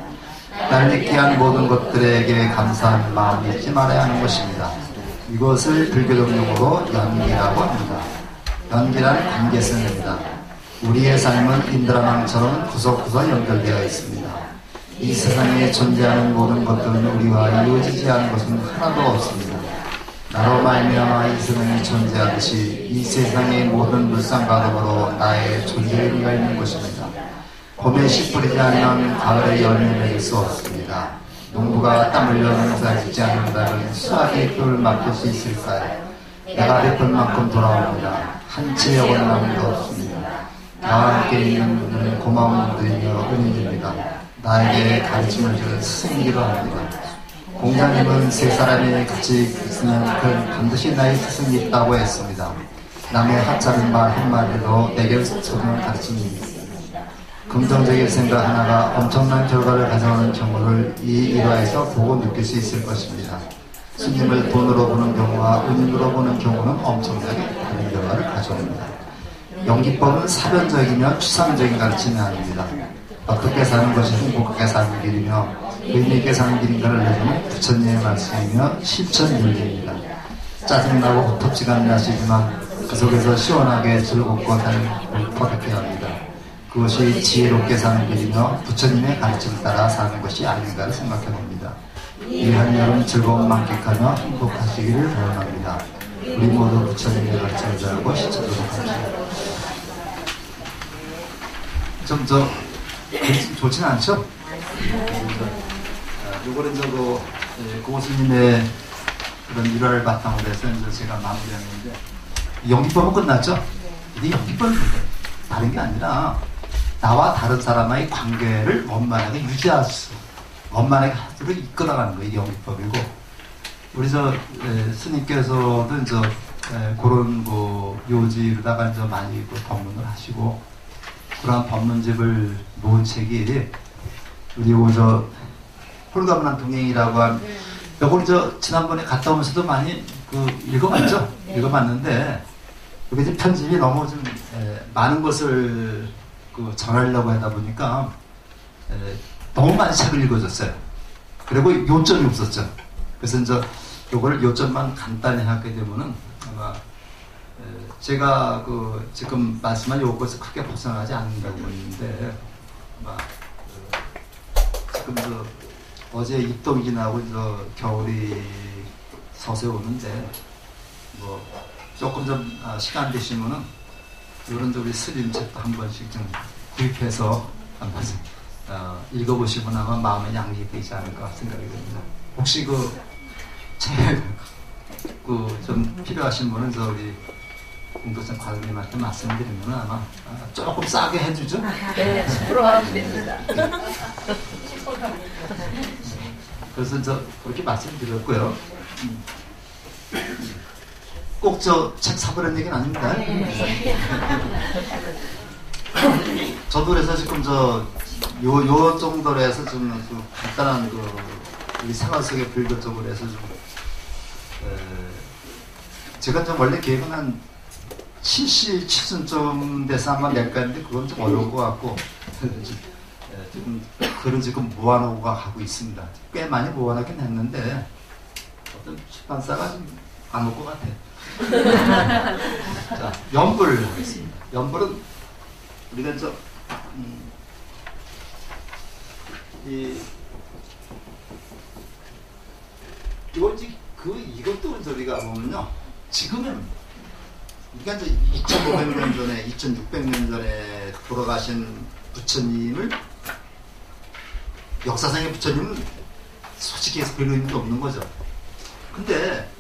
날 잊게 한 모든 것들에게 감사한 마음 잊지 말아야 하는 것입니다. 이것을 불교적 용어로 연기라고 합니다. 연기란 관계성입니다. 우리의 삶은 인드라망처럼 구석구석 연결되어 있습니다. 이 세상에 존재하는 모든 것들은 우리와 이루어지지 않은 것은 하나도 없습니다. 나로 말미암아 이 세상이 존재하듯이 이 세상의 모든 물상과 더불어 나의 존재 의미가 있는 것입니다. 봄에 씨 뿌리지 않으면 가을에 열매 맺을 수 없습니다. 농부가 땀 흘려 농사 짓지 않는다면 수확의 꿀을 맡길 수 있을까요? 내가 베푼 만큼 돌아옵니다. 한 채 여건 남도 없습니다. 나와 함께 있는 분은 고마운 분들이며 은인입니다. 나에게 가르침을 줄 스승이기도 합니다. 공자님은 세 사람이 같이 있으면 그는 반드시 나의 스승이 있다고 했습니다. 남의 하찮은 말 한마디도 내게 소중한 가르침입니다. 긍정적인 생각 하나가 엄청난 결과를 가져오는 경우를 이 일화에서 보고 느낄 수 있을 것입니다. 스님을 돈으로 보는 경우와 은인으로 보는 경우는 엄청나게 다른 결과를 가져옵니다. 연기법은 사변적이며 추상적인 가르침이 아닙니다. 어떻게 사는 것이 행복하게 사는 길이며 의미있게 사는 길인가를 내주는 부처님의 말씀이며 실천윤리입니다. 짜증나고 호톱지간 날씨지만 그 속에서 시원하게 즐겁고 사는 터득해야 합니다. 그것이 지혜롭게 사는 길이며 부처님의 가르침을 따라 사는 것이 아닌가를 생각해 봅니다. 이 한여름 즐거움 만끽하며 행복하시기를 바랍니다. 우리 모두 부처님의 가르침을 따르고 실천하도록 합시다. 좀 좋지는 않죠? 요거는 고스님의 그런 일화를 바탕으로 해서 제가 마무리하는데, 연기법은 끝났죠? 근데 연기법은 다른 게 아니라 나와 다른 사람과의 관계를 원만하게 유지할 수, 원만하게 하도록 이끌어가는 거예요. 연기법이고, 우리 스님께서도 그런 요지로다가 많이 법문을 하시고, 그러한 법문집을 모은 책이 우리 홀가분한 동행이라고 한, 요걸 지난번에 갔다 오면서도 많이 읽어봤죠? 읽어봤는데, 이게 이제 편집이 너무 많은 것을 전하려고 하다 보니까 너무 많은 책을 읽어줬어요. 그리고 요점이 없었죠. 그래서 요거를 요점만 간단히 하게 되면은 아마 제가 지금 말씀한 요것을 크게 벗어나지 않는다고 보는데, 아마 지금 어제 입동이 지나고 겨울이 서서오는데 조금 시간 되시면은 이런 우리 스님책도 한 번씩 좀 구입해서 한번 읽어보시면 아마 마음의 양식이 되지 않을까 생각이 듭니다. 혹시 책 좀 필요하신 분은 우리 공도선 과장님한테 말씀드리면 아마 조금 싸게 해주죠? 네, 10% 하면 됩니다. 그래서 그렇게 말씀드렸고요. 꼭 책 사보라는 얘기는 아닙니다. 저도 그래서 지금 요 정도로 해서 좀 간단한 우리 생활 속의 불교 쪽으로 해서 제가 원래 계획은 한 77순쯤 돼서 한번 낼까 했는데 그건 좀 어려운 것 같고, 지금 글은 지금 모아놓고 가고 있습니다. 꽤 많이 모아놓긴 했는데 어떤 출판사가 좀 안 올 것 같아요. 자, 연불 하겠습니다. 연불은 우리가 이것도 우리가 보면요, 지금은 우리가 2,500년 전에, 2,600년 전에 돌아가신 부처님을, 역사상의 부처님은 솔직히 해서 별로 의미도 없는 거죠. 근데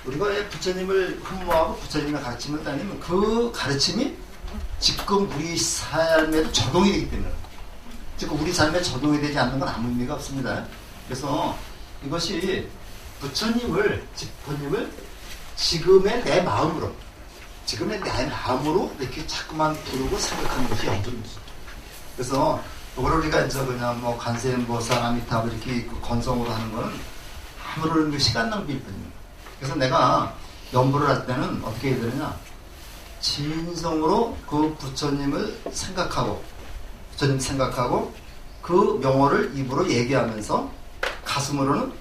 우리가 부처님을 흠모하고 부처님의 가르침을 따르면 그 가르침이 지금 우리 삶에도 적용이 되기 때문에, 즉 우리 삶에 적용이 되지 않는 건 아무 의미가 없습니다. 그래서 이것이 부처님을 지금의 내 마음으로 이렇게 자꾸만 부르고 생각하는 것이 연불입니다. 그래서 이걸 우리가 그냥 관세음보살, 아미타불 이렇게 건성으로 하는 거는 아무런 시간 낭비일 뿐입니다. 그래서 내가 연불을 할 때는 어떻게 해야 되느냐, 진성으로 그 부처님을 생각하고 그 명호를 입으로 얘기하면서 가슴으로는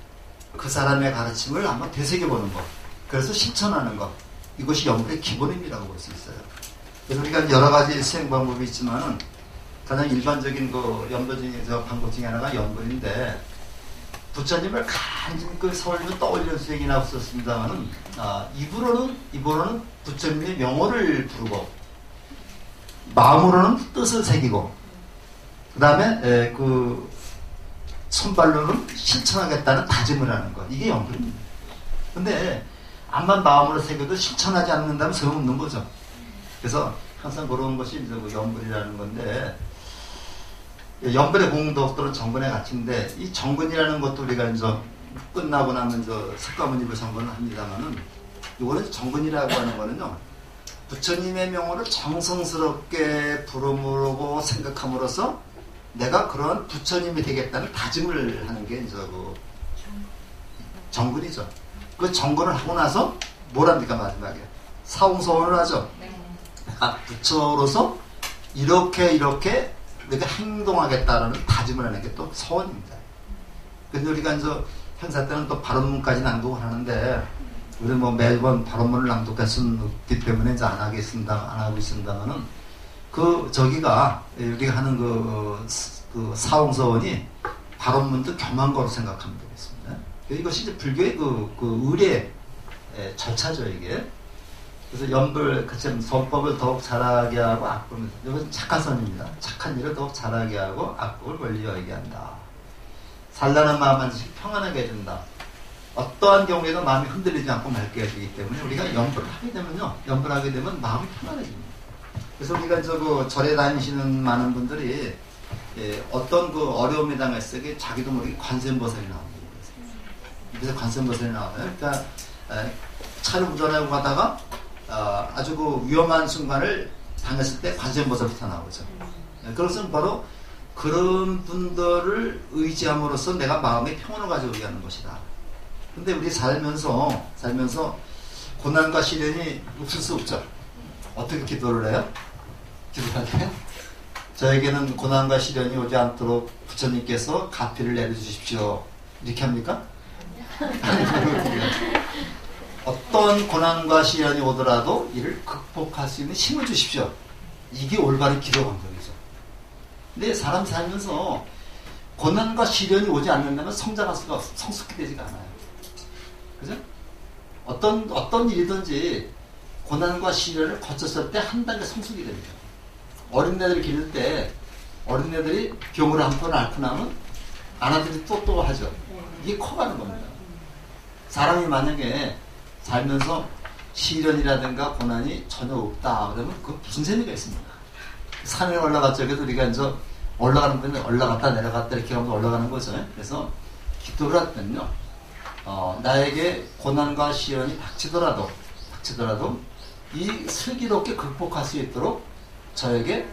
그 사람의 가르침을 한번 되새겨보는 것, 그래서 실천하는 것, 이것이 연불의 기본입니다라고 볼 수 있어요. 그래서 우리가 여러 가지 수행 방법이 있지만은 가장 일반적인 연불 중에 방법 중에 하나가 연불인데, 부처님을 간증 서울로 떠올리는 수행이나 없었습니다만은 입으로는 부처님의 명호를 부르고 마음으로는 뜻을 새기고 그 다음에 손발로는 실천하겠다는 다짐을 하는 것, 이게 연불입니다. 근데 암만 마음으로 새겨도 실천하지 않는다면 소용없는 거죠. 그래서 항상 그런 것이 연불이라는 건데, 연불의 공덕 또는 정근의 가치인데, 이 정근이라는 것도 우리가 끝나고 나면 석가모니불 정근을 합니다만은, 이거는 정근이라고 하는 거는요, 부처님의 명호를 정성스럽게 부르고 생각함으로써 내가 그런 부처님이 되겠다는 다짐을 하는 게 정근이죠. 그 정근을 하고 나서 뭘 합니까? 마지막에 사홍서원을 하죠. 내가 부처로서 이렇게 내가 행동하겠다라는 다짐을 하는 게 또 서원입니다. 근데 우리가 행사 때는 또 발언문까지 낭독을 하는데, 우리 매번 발언문을 낭독했기 때문에 안 하고 있습니다만은, 저기가 우리가 하는 그 사홍서원이 발원문도 겸한거로 생각하면 되겠습니다. 이것이 이제 불교의 그 의례 절차죠, 이게. 그래서 연불, 그참 선법을 더욱 잘하게 하고 악법을, 이것은 착한 선입니다. 착한 일을 더욱 잘하게 하고 악법을 멀리 여기게 한다. 산란한 마음 반드시 평안하게 해준다. 어떠한 경우에도 마음이 흔들리지 않고 맑게 해주기 때문에 우리가 연불을 하게 되면요, 연불하게 되면 마음이 편안해집니다. 그래서 우리가 절에 다니시는 많은 분들이 어떤 그 어려움에 당했을 때 자기도 모르게 관세음보살이 나옵니다. 그래서 관세음보살이 나와요. 그러니까 차를 운전하고 가다가 아주 그 위험한 순간을 당했을 때 관세음보살부터 나오죠. 그것은 바로 그런 분들을 의지함으로써 내가 마음의 평온을 가져오게 하는 것이다. 근데 우리 살면서 고난과 시련이 없을 수 없죠. 어떻게 기도를 해요? 기도할 때 저에게는 고난과 시련이 오지 않도록 부처님께서 가피를 내려주십시오. 이렇게 합니까? 어떤 고난과 시련이 오더라도 이를 극복할 수 있는 힘을 주십시오. 이게 올바른 기도 방법이죠. 근데 사람 살면서 고난과 시련이 오지 않는다면 성숙히 되지가 않아요. 그죠? 어떤 일이든지 고난과 시련을 거쳤을 때 한 단계 성숙이 됩니다. 어린애들 기를 때 어린애들이 병으로 한 번 앓고 나면 아나들이 또 하죠. 이게 커가는 겁니다. 사람이 만약에 살면서 시련이라든가 고난이 전혀 없다 그러면 그 무슨 재미가 있습니까? 산에 올라갔죠. 그래서 우리가 이제 올라가는 데는 올라갔다 내려갔다 이렇게 하면서 올라가는 거죠. 그래서 기도를 할 때는요, 나에게 고난과 시련이 닥치더라도 이 슬기롭게 극복할 수 있도록 저에게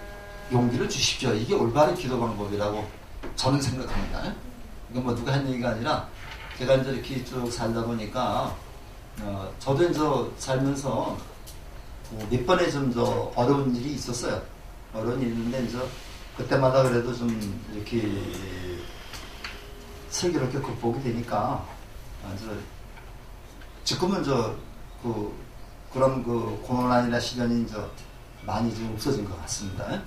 용기를 주십시오. 이게 올바른 기도 방법이라고 저는 생각합니다. 이건 뭐 누가 한 얘기가 아니라 제가 이제 이렇게 쭉 살다 보니까 저도 이제 살면서 몇 번의 좀 어려운 일이 있었어요. 어려운 일이 있는데 이제 그때마다 그래도 좀 이렇게 슬기롭게 극복이 되니까 이제 지금은 그런 고난이나 시련이 이제 많이 좀 없어진 것 같습니다.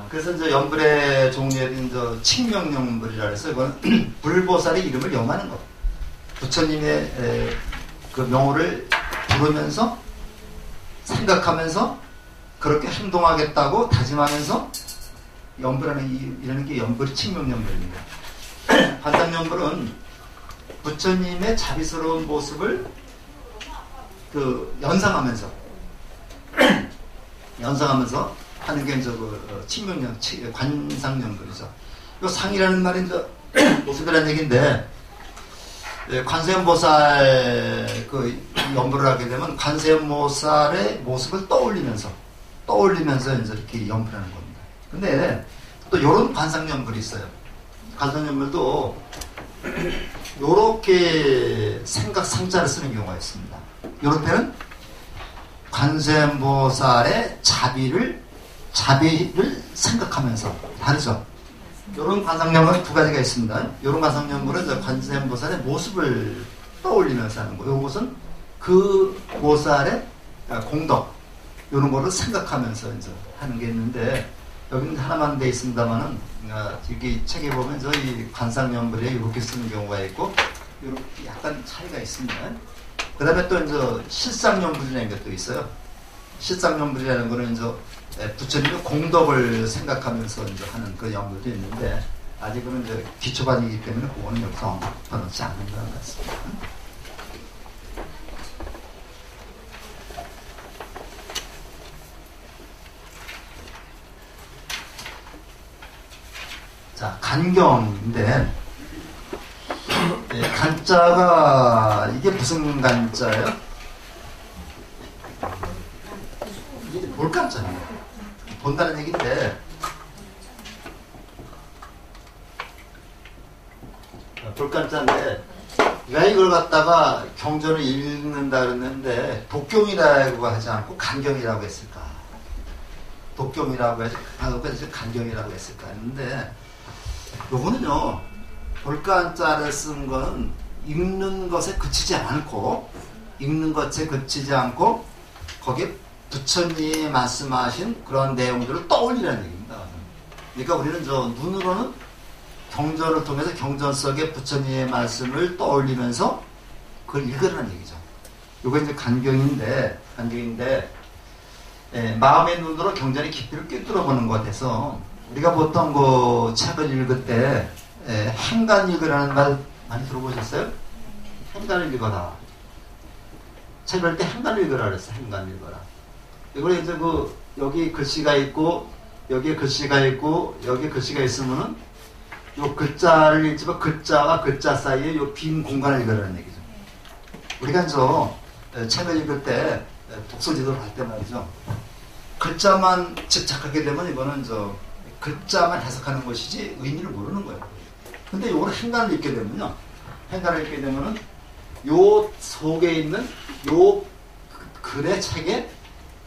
그래서 이제 연불의 종류에 이제 칭명연불이라 해서 이건 불보살의 이름을 영하는 것. 부처님의 그 명호를 부르면서 생각하면서 그렇게 행동하겠다고 다짐하면서 연불하는 게 연불이 칭명연불입니다. 관상연불은 부처님의 자비스러운 모습을 연상하면서 하는 게 이제 관상연불이죠. 이 상이라는 말이 이제 모습이라는 얘기인데, 관세음보살 연불을 하게 되면 관세음보살의 모습을 떠올리면서 이제 이렇게 연불하는 겁니다. 근데 또 이런 관상연불이 있어요. 관상연불도 요렇게 생각상자를 쓰는 경우가 있습니다. 요럴 때는 관세음보살의 자비를 생각하면서 다르죠. 요런 관상연불은 두 가지가 있습니다. 요런 관상연불은 관세음보살의 모습을 떠올리면서 하는 거예요. 요것은 그 보살의 공덕 요런 거를 생각하면서 이제 하는 게 있는데, 여기는 하나만 돼 있습니다만은 여기 책에 보면 이 관상연불에 이렇게 쓰는 경우가 있고 이렇게 약간 차이가 있습니다. 그 다음에 또 이제 실상연불이라는 것도 있어요. 실상연불이라는 거는 이제 부처님의 공덕을 생각하면서 이제 하는 그 연불도 있는데, 아직은 이제 기초반이기 때문에 그거는 여기서 언급하지 않는 것 같습니다. 자, 간경인데, 간자가, 이게 무슨 간자예요? 이게 볼 간자예요. 본다는 얘기인데, 볼 간자인데, 왜 이걸 갖다가 경전을 읽는다 그랬는데, 독경이라고 하지 않고 간경이라고 했을까? 독경이라고 해서, 간경이라고 했을까? 했는데, 요거는요, 볼간자를 쓴 거는 읽는 것에 그치지 않고, 거기에 부처님이 말씀하신 그런 내용들을 떠올리라는 얘기입니다. 그러니까 우리는 저 눈으로는 경전을 통해서 경전 속에 부처님의 말씀을 떠올리면서 그걸 읽으라는 얘기죠. 이거 이제 간경인데 마음의 눈으로 경전의 깊이를 꿰뚫어 보는 것 같아서 우리가 보통 그 책을 읽을 때 행간 읽으라는 말 많이 들어보셨어요? 행간을 읽어라. 책을 읽을 때 행간을 읽으라 그랬어. 행간 읽어라. 이걸 이제 그 여기 글씨가 있고 여기에 글씨가 있고 여기에 글씨가 있으면은 요 글자를 읽지만 글자와 글자 사이에 요 빈 공간을 읽으라는 얘기죠. 우리가 저 책을 읽을 때 독서지도를 할 때 말이죠. 글자만 집착하게 되면 이거는 저 글자만 해석하는 것이지 의미를 모르는 거예요. 근데 요걸 행간을 읽게 되면요. 행간을 읽게 되면은 요 속에 있는 요 글의 책의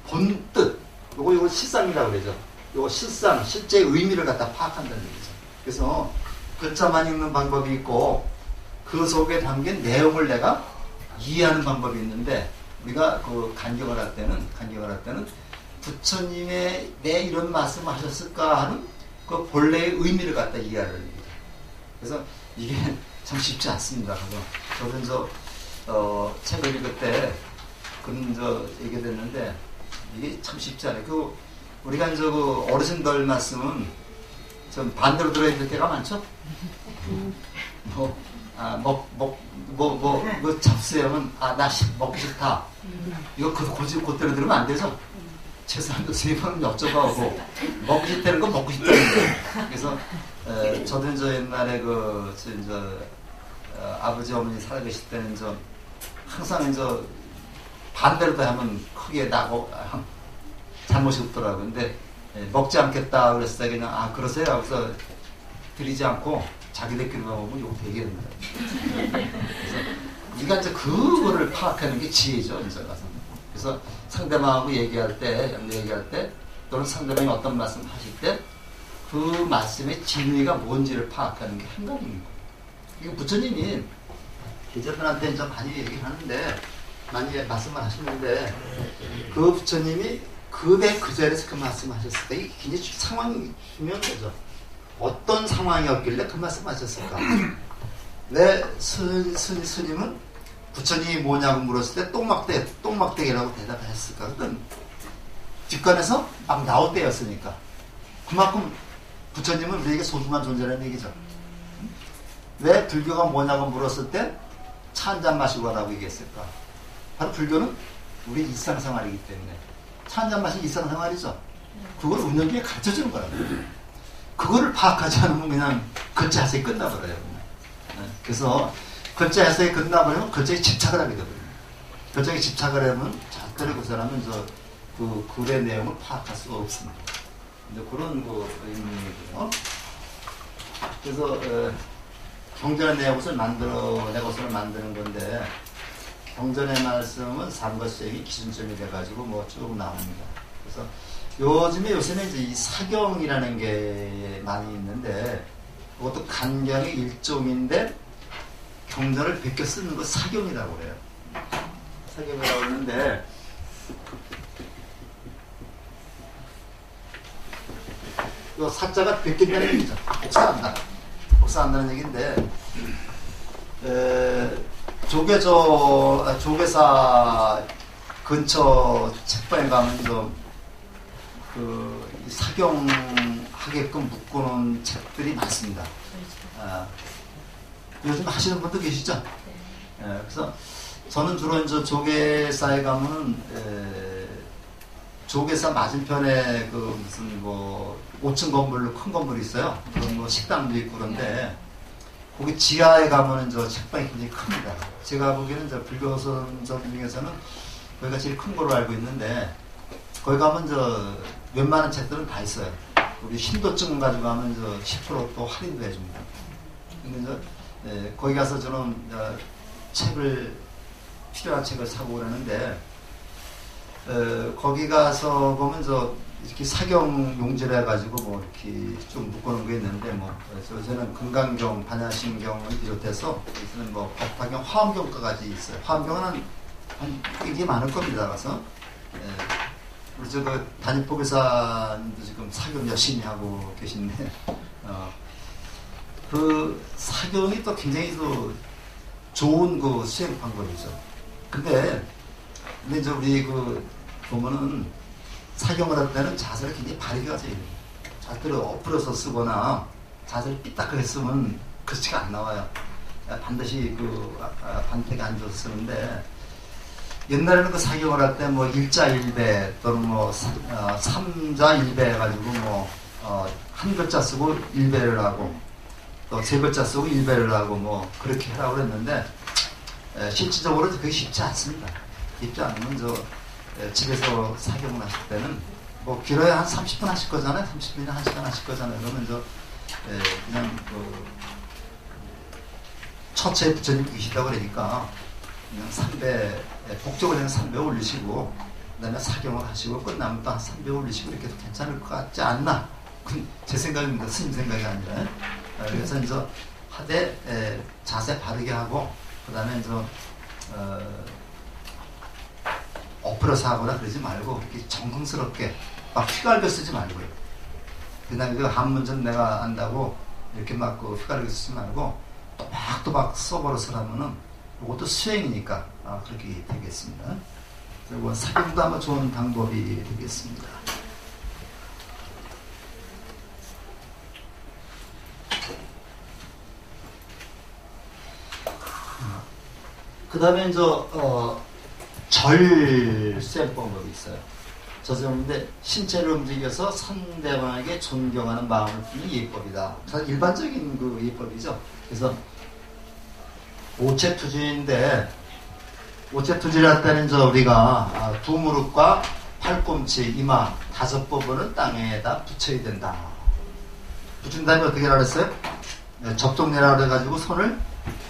본뜻, 요거 실상이라고 그러죠. 요거 실상, 실제 의미를 갖다 파악한다는 얘기죠. 그래서 글자만 읽는 방법이 있고 그 속에 담긴 내용을 내가 이해하는 방법이 있는데 우리가 그 간경을 할 때는 부처님의 내 이런 말씀을 하셨을까 하는 그 본래의 의미를 갖다 이해하는 얘기죠. 그래서 이게 참 쉽지 않습니다. 그래서 저는 책을 읽을 때 그런 얘기됐는데 이게 참 쉽지 않아요. 그 우리가 그 어르신들 말씀은 좀 반대로 들어야 될 때가 많죠. 잡수하면 나 먹기 싫다. 이거 그대로 들으면 안 되죠. 최소한 세 번 여쭤봐오고 먹기 싫다는 건 먹고 싶다는 거예요. 그래서 저도 옛날에 아버지 어머니 살아계실 때는 항상 반대로 다 하면 크게 나고 잘못이 없더라고요. 근데 먹지 않겠다 그랬을 때 그냥 그러세요 하고서 드리지 않고 자기들끼리만 먹으면 욕 되게 됩니다. 그래서 우리가 이제 그거를 파악하는 게 지혜죠. 이제 가서. 그래서 상대방하고 얘기할 때 또는 상대방이 어떤 말씀 하실 때 그 말씀의 진의가 뭔지를 파악하는 게 행간입니다. 이거 부처님이 제자들한테 좀 많이 얘기를 하는데 많이 말씀을 하시는데 그 부처님이 그 자리에서 그 말씀하셨을 때 이게 굉장히 상황이 중요한 어떤 상황이었길래 그 말씀하셨을까? 왜 스님은 부처님이 뭐냐고 물었을 때 똥막대기라고 대답했을까? 그건 뒷간에서 막 나올 때였으니까. 그만큼 부처님은 우리에게 소중한 존재라는 얘기죠. 왜 불교가 뭐냐고 물었을 때 차 한 잔 마시고 가라고 얘기했을까? 바로 불교는 우리 일상생활이기 때문에 차 한 잔 마시는 일상생활이죠. 그걸 운영기에 가르쳐주는 거라고. 그거를 파악하지 않으면 그냥 글자 해석이 끝나버려요. 그래서 글자 해석이 끝나버리면 글자에 집착을 하게 되거든요. 글자에 집착을 하면 절대로 그 사람은 그 글의 내용을 파악할 수가 없습니다. 이제 그런 의미거든요. 그래서 경전의 내것을 만드는 건데 경전의 말씀은 삼거수행이 기준점이 돼가지고 쭉 나옵니다. 그래서 요새는 이제 이 사경이라는 게 많이 있는데 그것도 간경의 일종인데 경전을 베껴 쓰는 거 사경이라고 해요. 사경이라고 하는데 요 사자가 베낀다는 얘기죠. 복사한다는 얘기인데 조계사 근처 책방에 가면 사경하게끔 묶어놓은 책들이 많습니다. 요즘 하시는 분도 계시죠? 그래서 저는 주로 조계사에 가면은 조계사 맞은편에 무슨 5층 건물로 큰 건물이 있어요. 그런 식당도 있고 그런데 거기 지하에 가면은 책방이 굉장히 큽니다. 제가 보기에는 불교 선전 중에서는 거기가 제일 큰 걸로 알고 있는데 거기 가면 웬만한 책들은 다 있어요. 우리 신도증 가지고 가면 10% 또 할인도 해줍니다. 근데 거기 가서 저는 필요한 책을 사고 그러는데 거기 가서 보면 이렇게 사경 용지를 해가지고 이렇게 좀 묶어놓은 게 있는데 그래서 저는 금강경, 반야심경을 비롯해서 여기서는 법화경, 화엄경까지 있어요. 화엄경은 한 굉장히 많을 겁니다. 가서 우리 그 담임법의사님도 지금 사경 열심히 하고 계신데 그 사경이 또 굉장히 또 좋은 그 수행 방법이죠. 근데 이제 우리 그 보면은 사경을 할 때는 자세를 굉장히 바르게 하세요. 자세를 엎드려서 쓰거나 자세를 삐딱하게 쓰면 글씨가 안 나와요. 반드시 그 반대에 앉아서 쓰는데 옛날에는 그 사경을 할 때 뭐 일자 일배 또는 뭐 삼자 일배 해가지고 뭐 한 글자 쓰고 일배를 하고 또 세 글자 쓰고 일배를 하고 뭐 그렇게 하라고 그랬는데 실질적으로 그게 쉽지 않습니다. 쉽지 않으면 집에서 사경을 하실 때는 뭐 길어야 한 30분 하실 거잖아요. 30분이나 1시간 하실 거잖아요. 그러면 그냥 처체에 부처님 계시다고 그러니까 그냥 3배 복적을 그냥 3배 올리시고 그 다음에 사경을 하시고 끝나면 또 한 3배 올리시고 이렇게 해도 괜찮을 것 같지 않나? 제 생각입니다. 스님 생각이 아니라. 그래서 이제 하되 자세 바르게 하고 그 다음에 이제 엎어서 하거나 그러지 말고 이렇게 정성스럽게 막 휘갈겨 쓰지 말고요. 그냥 그 한문전 내가 안다고 이렇게 막 그 휘갈겨 쓰지 말고 또박또박 써버려서 하면은 이것도 수행이니까 그렇게 되겠습니다. 그리고 사경도 아마 좋은 방법이 되겠습니다. 그 다음에 이제 절 수행법이 있어요. 저절인데 신체를 움직여서 상대방에게 존경하는 마음을 띠는 예법이다. 일반적인 그 예법이죠. 그래서 오체투지인데 오체투지를 할 때는 우리가 두 무릎과 팔꿈치, 이마 5부분은 땅에다 붙여야 된다. 붙인 다음에 어떻게 하라 그랬어요? 접종내라 그래가지고 손을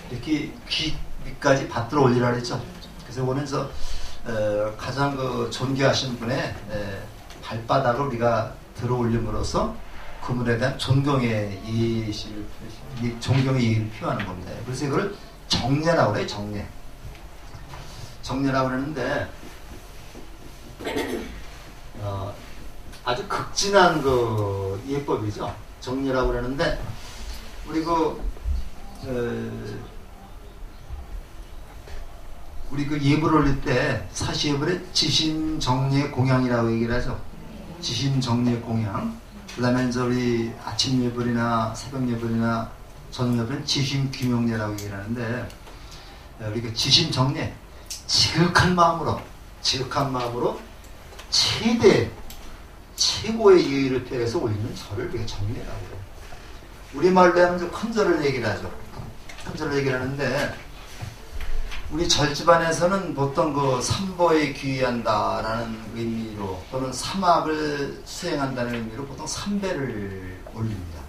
이렇게 귀 밑까지 받들어 올리라 그랬죠. 그래서 오늘 가장 그 존귀하신 분의 발바닥을 우리가 들어 올림으로써 그분에 대한 존경의 존경의 표하는 겁니다. 그래서 이걸 정례라고 그래요. 정례라고 그러는데 아주 극진한 그 예법이죠. 정례라고 그러는데 우리 우리 그 예불을 올릴 때 사시예불에 지심정례 공양이라고 얘기를 하죠. 지심정례 공양. 그 다음에 이제 우리 아침 예불이나 새벽 예불이나 저녁 예불은 지심규명례라고 얘기를 하는데 우리 그 지심정례 지극한 마음으로 최고의 예의를 표해서 올리는 절을 우리가 정례라고 해요. 우리말로 하면 큰 절을 얘기를 하죠. 큰 절을 얘기를 하는데 우리 절집안에서는 보통 그 삼보에 귀의한다라는 의미로 또는 삼합을 수행한다는 의미로 보통 3배를 올립니다.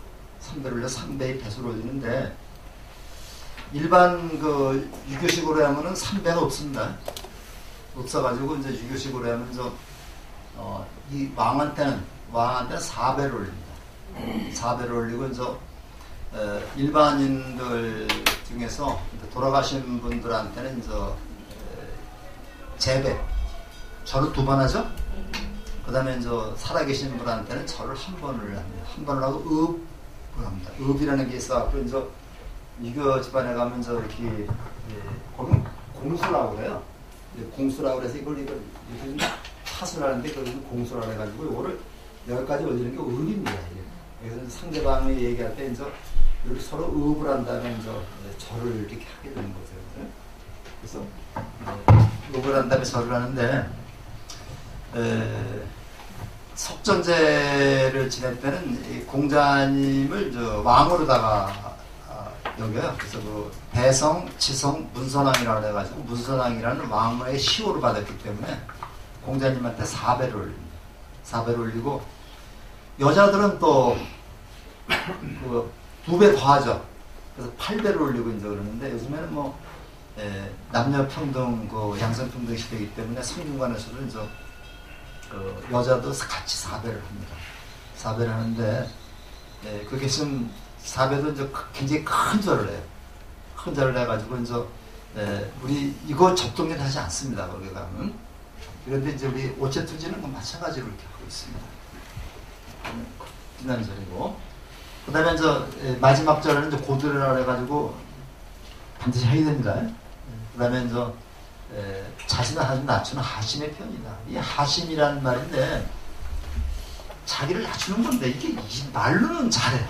3배를 올려 3배의 배수를 올리는데 일반 그 유교식으로 하면은 3배는 없습니다. 없어가지고 이제 유교식으로 하면 이 왕한테는 4배를 올립니다. 4배를 올리고 이제 일반인들 중에서 돌아가신 분들한테는 이제 재배 절을 2번 하죠. 그 다음에 이제 살아계신 분한테는 절을 1번을 합니다. 1번을 하고 읍을 합니다. 읍이라는 게 있어갖고 이제 유교 집안에 가면 이렇게 거기 공수라고 그래요. 공수라고 그래서 이걸 탓을 하는데 거기서 공수라고 해가지고 이거를 여기까지 올리는 게 읍입니다. 그래서 상대방이 얘기할 때 이제 이렇게 서로 읍을 한 다음에 이제 절을 이렇게 하게 되는 거죠. 그래서 읍을 한 다음에 절을 하는데 석전제를 지낼 때는 공자님을 왕으로다가 여겨요. 그래서 그 대성, 지성, 문선왕이라고 해가지고 문선왕이라는 왕의 시호를 받았기 때문에 공자님한테 4배를 올립니다. 4배를 올리고 여자들은 또 그 2배 더 하죠. 그래서 8배를 올리고 이제 그러는데 요즘에는 뭐 남녀 평등, 그 양성 평등 시대이기 때문에 성균관에서도 이제 여자도 같이 4배를 합니다. 4배를 하는데 그게 지금 4배도 이제 굉장히 큰 절을 해요. 큰 절을 해가지고 이제 우리 이거 접종을 하지 않습니다. 거기 가면 그런데 이제 우리 오체투지는 마찬가지로 이렇게 하고 있습니다. 지난 절이고. 그 다음에 이제 마지막 절에는 이제 고들이라 해가지고 반드시 해야 됩니다. 그 다음에 이제 자신을 아주 낮추는 하심의 편이다. 이 하심이라는 말인데 자기를 낮추는 건데 이게 말로는 잘해요.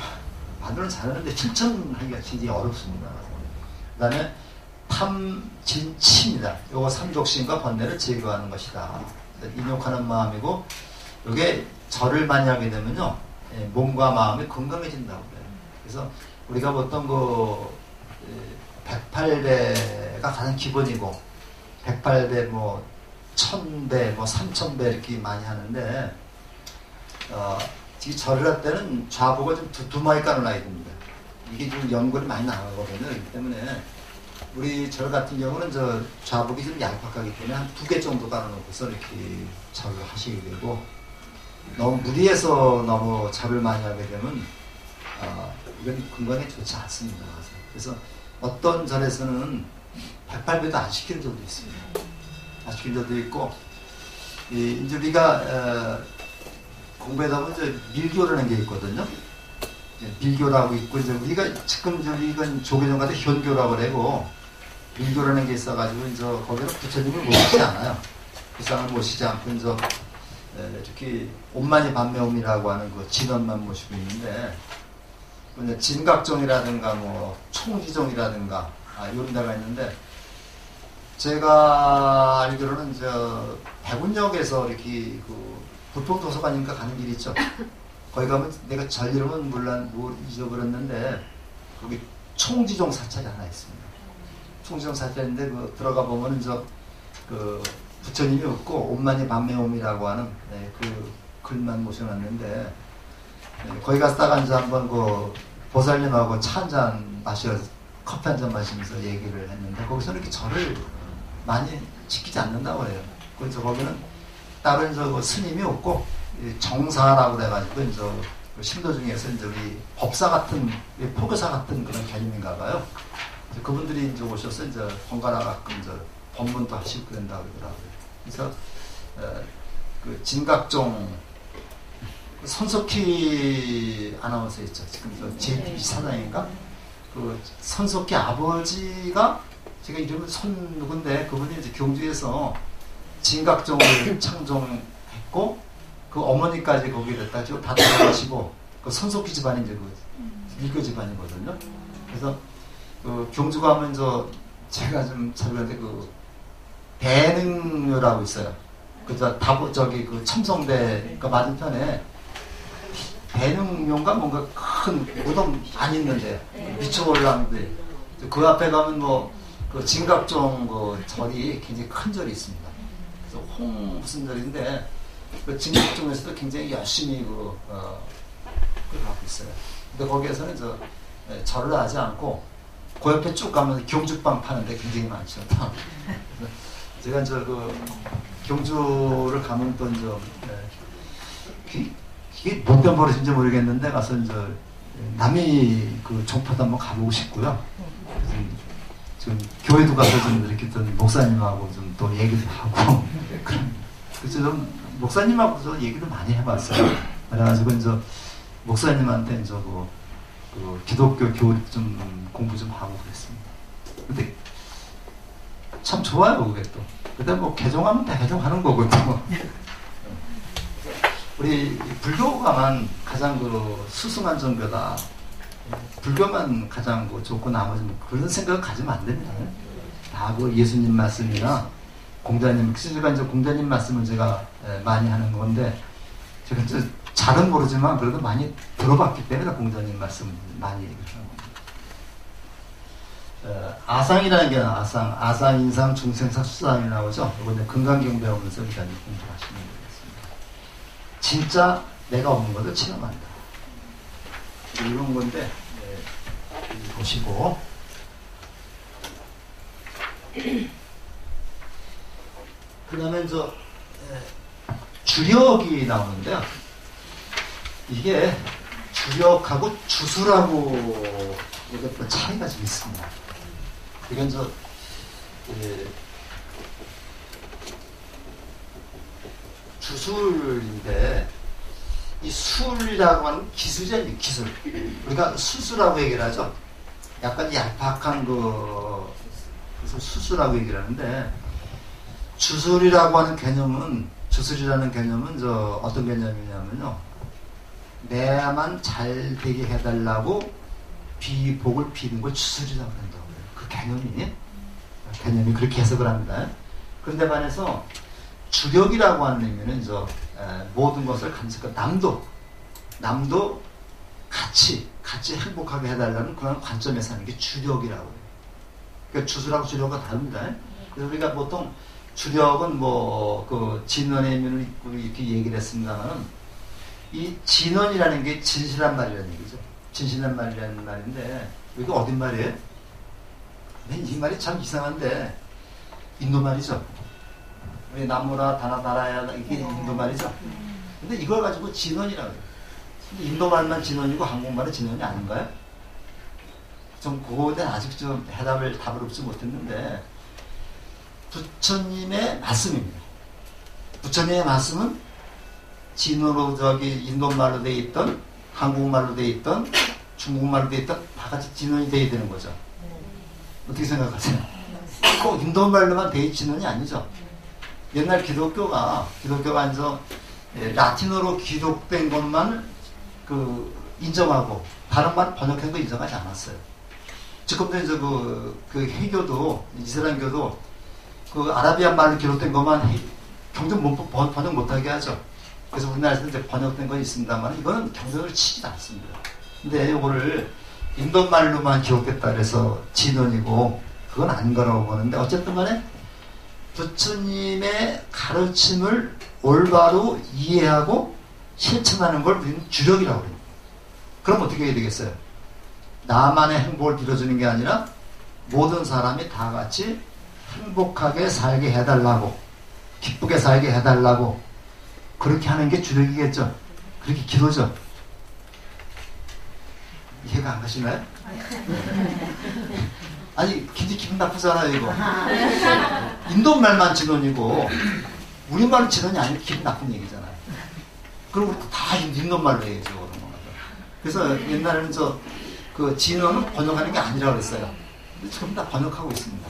말로는 잘하는데 실천하기가 굉장히 어렵습니다. 그 다음에 탐진치입니다. 요거 삼족신과 번뇌를 제거하는 것이다. 인욕하는 마음이고 요게 절을 많이 하게 되면요 몸과 마음이 건강해진다고 그래요. 그래서 우리가 보통 그 108배가 가장 기본이고 108배 뭐 1000배 뭐 3000배 이렇게 많이 하는데 이 절을 할 때는 좌보가 좀 두툼하게 깔아놔야 됩니다. 이게 좀 연골이 많이 나가거든요. 그렇기 때문에 우리 절 같은 경우는 저 좌복이 좀 얄팍하기 때문에 한 2개 정도 깔아놓고서 이렇게 절을 하시게 되고 너무 무리해서 너무 절을 많이 하게 되면 이건 건강에 좋지 않습니다. 그래서 어떤 절에서는 108배도 안 시키는 절도 있습니다. 안 시키는 절도 있고 이제 우리가 공부하다 보면 이제 밀교라는 게 있거든요. 밀교라고 있고 이제 우리가 지금 이건 조계종 같은 현교라고 그러고 밀교라는 게 있어가지고 이제 거기는 부처님을 모시지 않아요. 부상을 모시지 않고 이제 특히 온만이 반매옴이라고 하는 그 진원만 모시고 있는데 진각종이라든가 뭐 총지종이라든가 이런 데가 있는데 제가 알기로는 저 백운역에서 이렇게 그 불평도서관인가 가는 길이 있죠. 거기 가면 내가 절 이름은 물론 잊어버렸는데 거기 총지종 사찰이 하나 있습니다. 총지종 사찰인데 그 들어가 보면은 그 부처님이 없고 온만이 반매옴이라고 하는 그 글만 모셔놨는데 거기 갔다가 이제 한번 그 보살님하고 차 한잔 마셔서 커피 한잔 마시면서 얘기를 했는데 거기서 이렇게 절을 많이 지키지 않는다고 해요. 그래서 거기는 따로 이제 뭐 스님이 없고 정사라고 그래가지고 이제 신도 중에서 이제 우리 법사 같은 포교사 같은 그런 개념인가 봐요. 그분들이 이제 오셔서 이제 번갈아 가끔 이제 법문도 하시고 그런다고 그러더라고요. 그래서 그 진각종 손석희 아나운서 있죠. 지금 저 JTBC 사장인가? 그 손석희 아버지가 제가 이름은 누군데 그분이 이제 경주에서 진각종을 창종했고 그 어머니까지 거기에 됐다 지금 다 돌아가시고 그 손석희 집안이 이제 그 밀교 집안이거든요. 그래서 그 경주 가면 제가 좀 찾아봤는데 그 대능묘라고 있어요. 그저 저기 그 첨성대 그 맞은편에 대능묘인가 뭔가 큰 무덤 안 있는데 미쳐 올라오는데 그 앞에 가면 뭐 그 진각종 그 절이 굉장히 큰 절이 있습니다. 그래서 무슨 절인데 그 진각종에서도 굉장히 열심히 그걸 하고 있어요. 근데 거기에서는 절을 하지 않고 그 옆에 쭉 가면 경주빵 파는데 굉장히 많죠. 제가 그 경주를 가면 또 이게 뭔데 버릇인지 모르겠는데 가서 남이 그 종파도 한번 가보고 싶고요. 지금 교회도 가서 좀 이렇게 또 목사님하고 좀 또 얘기도 하고 그래서 좀 목사님하고 좀 얘기도 많이 해봤어요. 그래가지고 목사님한테 그 기독교 교리 좀 공부 좀 하고 그랬습니다. 근데 참 좋아요 그게 또. 근데 뭐 개종하면 다 개종하는 거고 또. 우리 불교가만 가장 그 수승한 종교다. 불교만 가장 좋고 나머지는 그런 생각을 가지면 안 됩니다. 다 그 예수님 말씀이나 공자님, 제가 공자님 말씀을 제가 많이 하는 건데 제가 잘은 모르지만 그래도 많이 들어봤기 때문에 공자님 말씀 많이 얘기를 하는 겁니다. 아상이라는 게 아상, 인상, 중생사, 수상이 나오죠. 이거 이제 금강경 배우면서 일단 공부하시면 되겠습니다. 진짜 내가 없는 것을 체험한다. 이런 건데 보시고 그 다음에 주력이 나오는데요. 이게 주력하고 주수라고 이것도 차이가 좀 있습니다. 이건 주술인데 이 술이라고 하는 기술이잖아요. 기술. 우리가 수수라고 얘기를 하죠. 약간 얄팍한 그래서 수수라고 얘기를 하는데 주술이라고 하는 개념은 주술이라는 개념은 어떤 개념이냐면요. 내만 잘 되게 해달라고 복을 비는 걸 주술이라고 한다고 해요. 그 개념이 그렇게 해석을 합니다. 그런데 반해서 주력이라고 하는 의미는 모든 것을 감싸고 남도 같이 행복하게 해달라는 그런 관점에서 하는 게 주력이라고 해요. 그러니까 주술하고 주력은 다릅니다. 그래서 우리가 보통 주력은 그 진원의 의미를 이렇게 얘기를 했습니다만 이 진원이라는 게 진실한 말이라는 얘기죠. 진실한 말이라는 말인데 이게 어딘 말이에요? 이 말이 참 이상한데 인도 말이죠. 우리 나무라 다나다라야 이게 인도 말이죠. 근데 이걸 가지고 진원이라고 해요. 인도 말만 진원이고 한국말은 진원이 아닌가요? 좀 그거에 대한 아직 좀 답을 얻지 못했는데 부처님의 말씀입니다. 부처님의 말씀은 진원으로 인도말로 돼 있던 한국말로 돼 있던 중국말로 돼 있던 다 같이 진원이 돼야 되는 거죠. 어떻게 생각하세요? 꼭 인도말로만 돼 있는 진원이 아니죠. 옛날 기독교가 라틴어로 기록된 것만 인정하고 다른 말 번역한 거 인정하지 않았어요. 지금도 그 해교도 이슬람교도 그 아라비안 말로 기록된 것만 경전 번역 못하게 하죠. 그래서 우리나라에서 이제 번역된 건 있습니다만 이거는 경전을 치지 않습니다. 근데 이거를 인도말로만 기록됐다 그래서 진원이고 그건 아닌 거라고 보는데 어쨌든 간에 부처님의 가르침을 올바로 이해하고 실천하는 걸 우리는 주력이라고 합니다. 그럼 어떻게 해야 되겠어요? 나만의 행복을 빌어주는 게 아니라 모든 사람이 다 같이 행복하게 살게 해달라고 기쁘게 살게 해달라고 그렇게 하는 게 주력이겠죠. 그렇게 기도죠. 이해가 안 가시나요? 아니 굉장히 기분 나쁘잖아요 이거. 인도말만 진원이고 우리말은 진원이 아니고 기분 나쁜 얘기잖아요. 그리고 다 인도말로 얘기죠. 그래서 옛날에는 그 진원은 번역하는 게 아니라고 그랬어요. 근데 지금 다 번역하고 있습니다.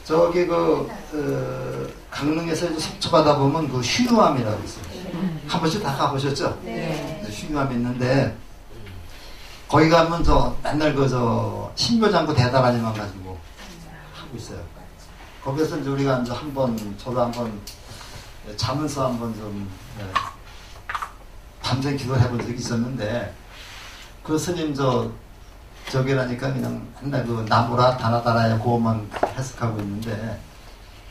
저기 강릉에서 속초가다 보면 그 휴유암이라고 있어요. 한 번씩 다 가보셨죠? 네. 휴유암이 있는데 거기 가면 맨날 신묘장구 대다라니만 가지고 하고 있어요. 거기서 이제 우리가 이제 저도 한번 자면서 한번 밤새 기도를 해본 적이 있었는데 그 스님 저기라니까 그냥 맨날 나무라 다나다라야 그것만 해석하고 있는데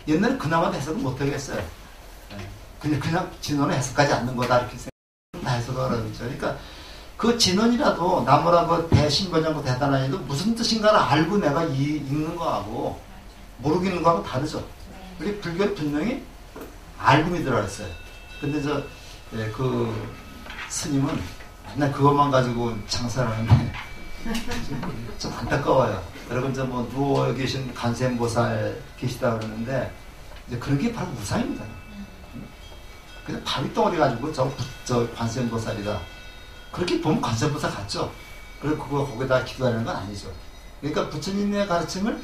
옛날에 그나마 해석을 못하겠어요. 그냥 진원을 해석하지 않는 거다 이렇게 다 해석을 하라고 했죠. 그러니까 그 진원이라도 나무라고 대신거장고 대단하니도 무슨 뜻인가를 알고 내가 읽는 거하고 모르겠는 거하고 다르죠. 우리 불교는 분명히 알고 믿으라 그랬어요. 근데 그 스님은 맨날 그것만 가지고 장사를 하는데 좀 안타까워요. 여러분 누워 계신 관세음보살 계시다 그러는데 이제 그런 게 바로 우상입니다. 그냥 바위덩어리 가지고 저 관세음보살이다. 그렇게 보면 관세음보살 같죠. 그리고 거기다 기도하는 건 아니죠. 그러니까 부처님의 가르침을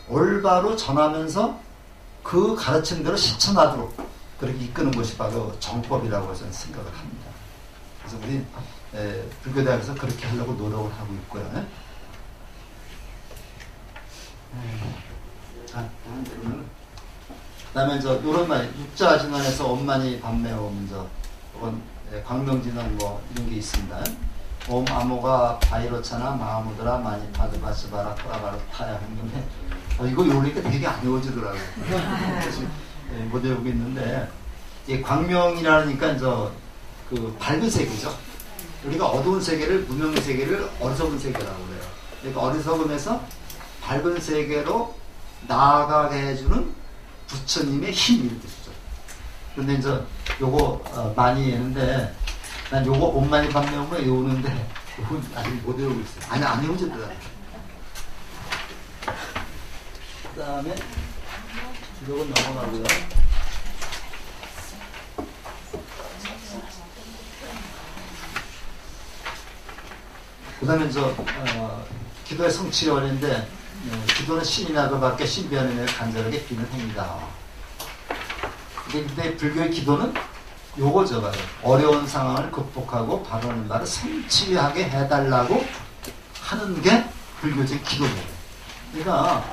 올바로 전하면서 그 가르침대로 실천하도록 그렇게 이끄는 것이 바로 정법이라고 저는 생각을 합니다. 그래서 우리 불교대학에서 그렇게 하려고 노력을 하고 있고요. 그 다음에 요런 말, 육자진원에서 엄만이 밤매오면 광명진원 이런 게 있습니다. 옴 아모가 바이로차나 마하무드라 많이 파드바스바라 토라바로 타야 했는데 이거 요리니까 되게 안 외워지더라고요. 못 외우고 있는데 이 광명이라니까 그 밝은 세계죠. 우리가 어두운 세계를 무명의 세계를 어리석은 세계라고 그래요. 그러니까 어리석음에서 밝은 세계로 나아가게 해주는 부처님의 힘이 뜻이죠. 그런데 요거 많이 했는데 난 요거 옷만이 밤매운 거 외우는데 요거 아직 못 외우고 있어요. 아니 안 외우지더라고요. 그 다음에 요건 넘어가고요. 그다음에 기도의 성취의 원리인데 기도는 신이 나도밖에 신비한 간절하게 비는 행위다. 근데 불교의 기도는 요거죠. 바로 어려운 상황을 극복하고 바라는 바를 성취하게 해달라고 하는 게 불교적 기도입니다. 그러니까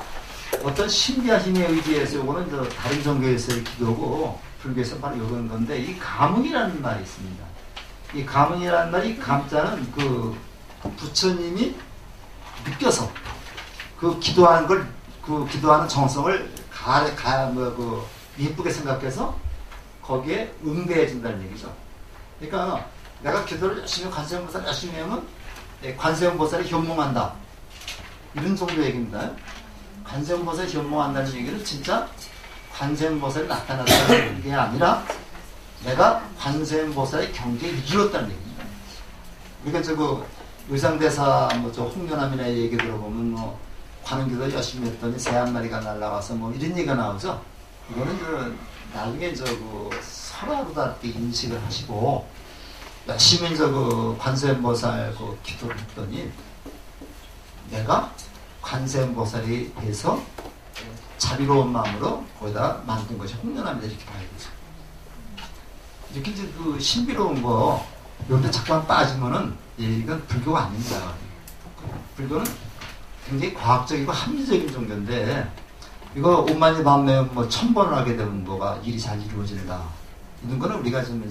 어떤 신비한 힘에 의지해서 요거는 다른 종교에서의 기도고 불교에서 바로 요런 건데 이 가문이라는 말이 있습니다. 이 가문이라는 말이 감자는 그 부처님이 느껴서 그 기도하는 걸 그 기도하는 정성을 예쁘게 생각해서 거기에 응대해 준다는 얘기죠. 그러니까 내가 기도를 열심히 관세음보살 열심히 하면 관세음보살이 현몽한다. 이런 정도 얘기입니다. 관세음보살이 현몽한다는 얘기는 진짜 관세음보살이 나타났다는 게 아니라 내가 관세음보살의 경지에 이르렀다는 얘기입니다. 그러니까 의상대사 홍련암이나 얘기 들어보면 관음기도 열심히 했더니 새 한 마리가 날라와서 이런 얘기가 나오죠. 이거는 나중에 설화로다 인식을 하시고 열심히 관세음보살 기도를 했더니 내가 관세음보살이 돼서 자비로운 마음으로 거기다 만든 것이 홍련암이다 이렇게 봐야 되죠. 이렇게 그 신비로운 거 이런데 잠깐 빠지면은 이건 불교가 아닙니다. 불교는 굉장히 과학적이고 합리적인 종교인데 이거 오만이 밤에 1000번을 하게 되면 뭐가 일이 잘 이루어진다. 이런 거는 우리가 좀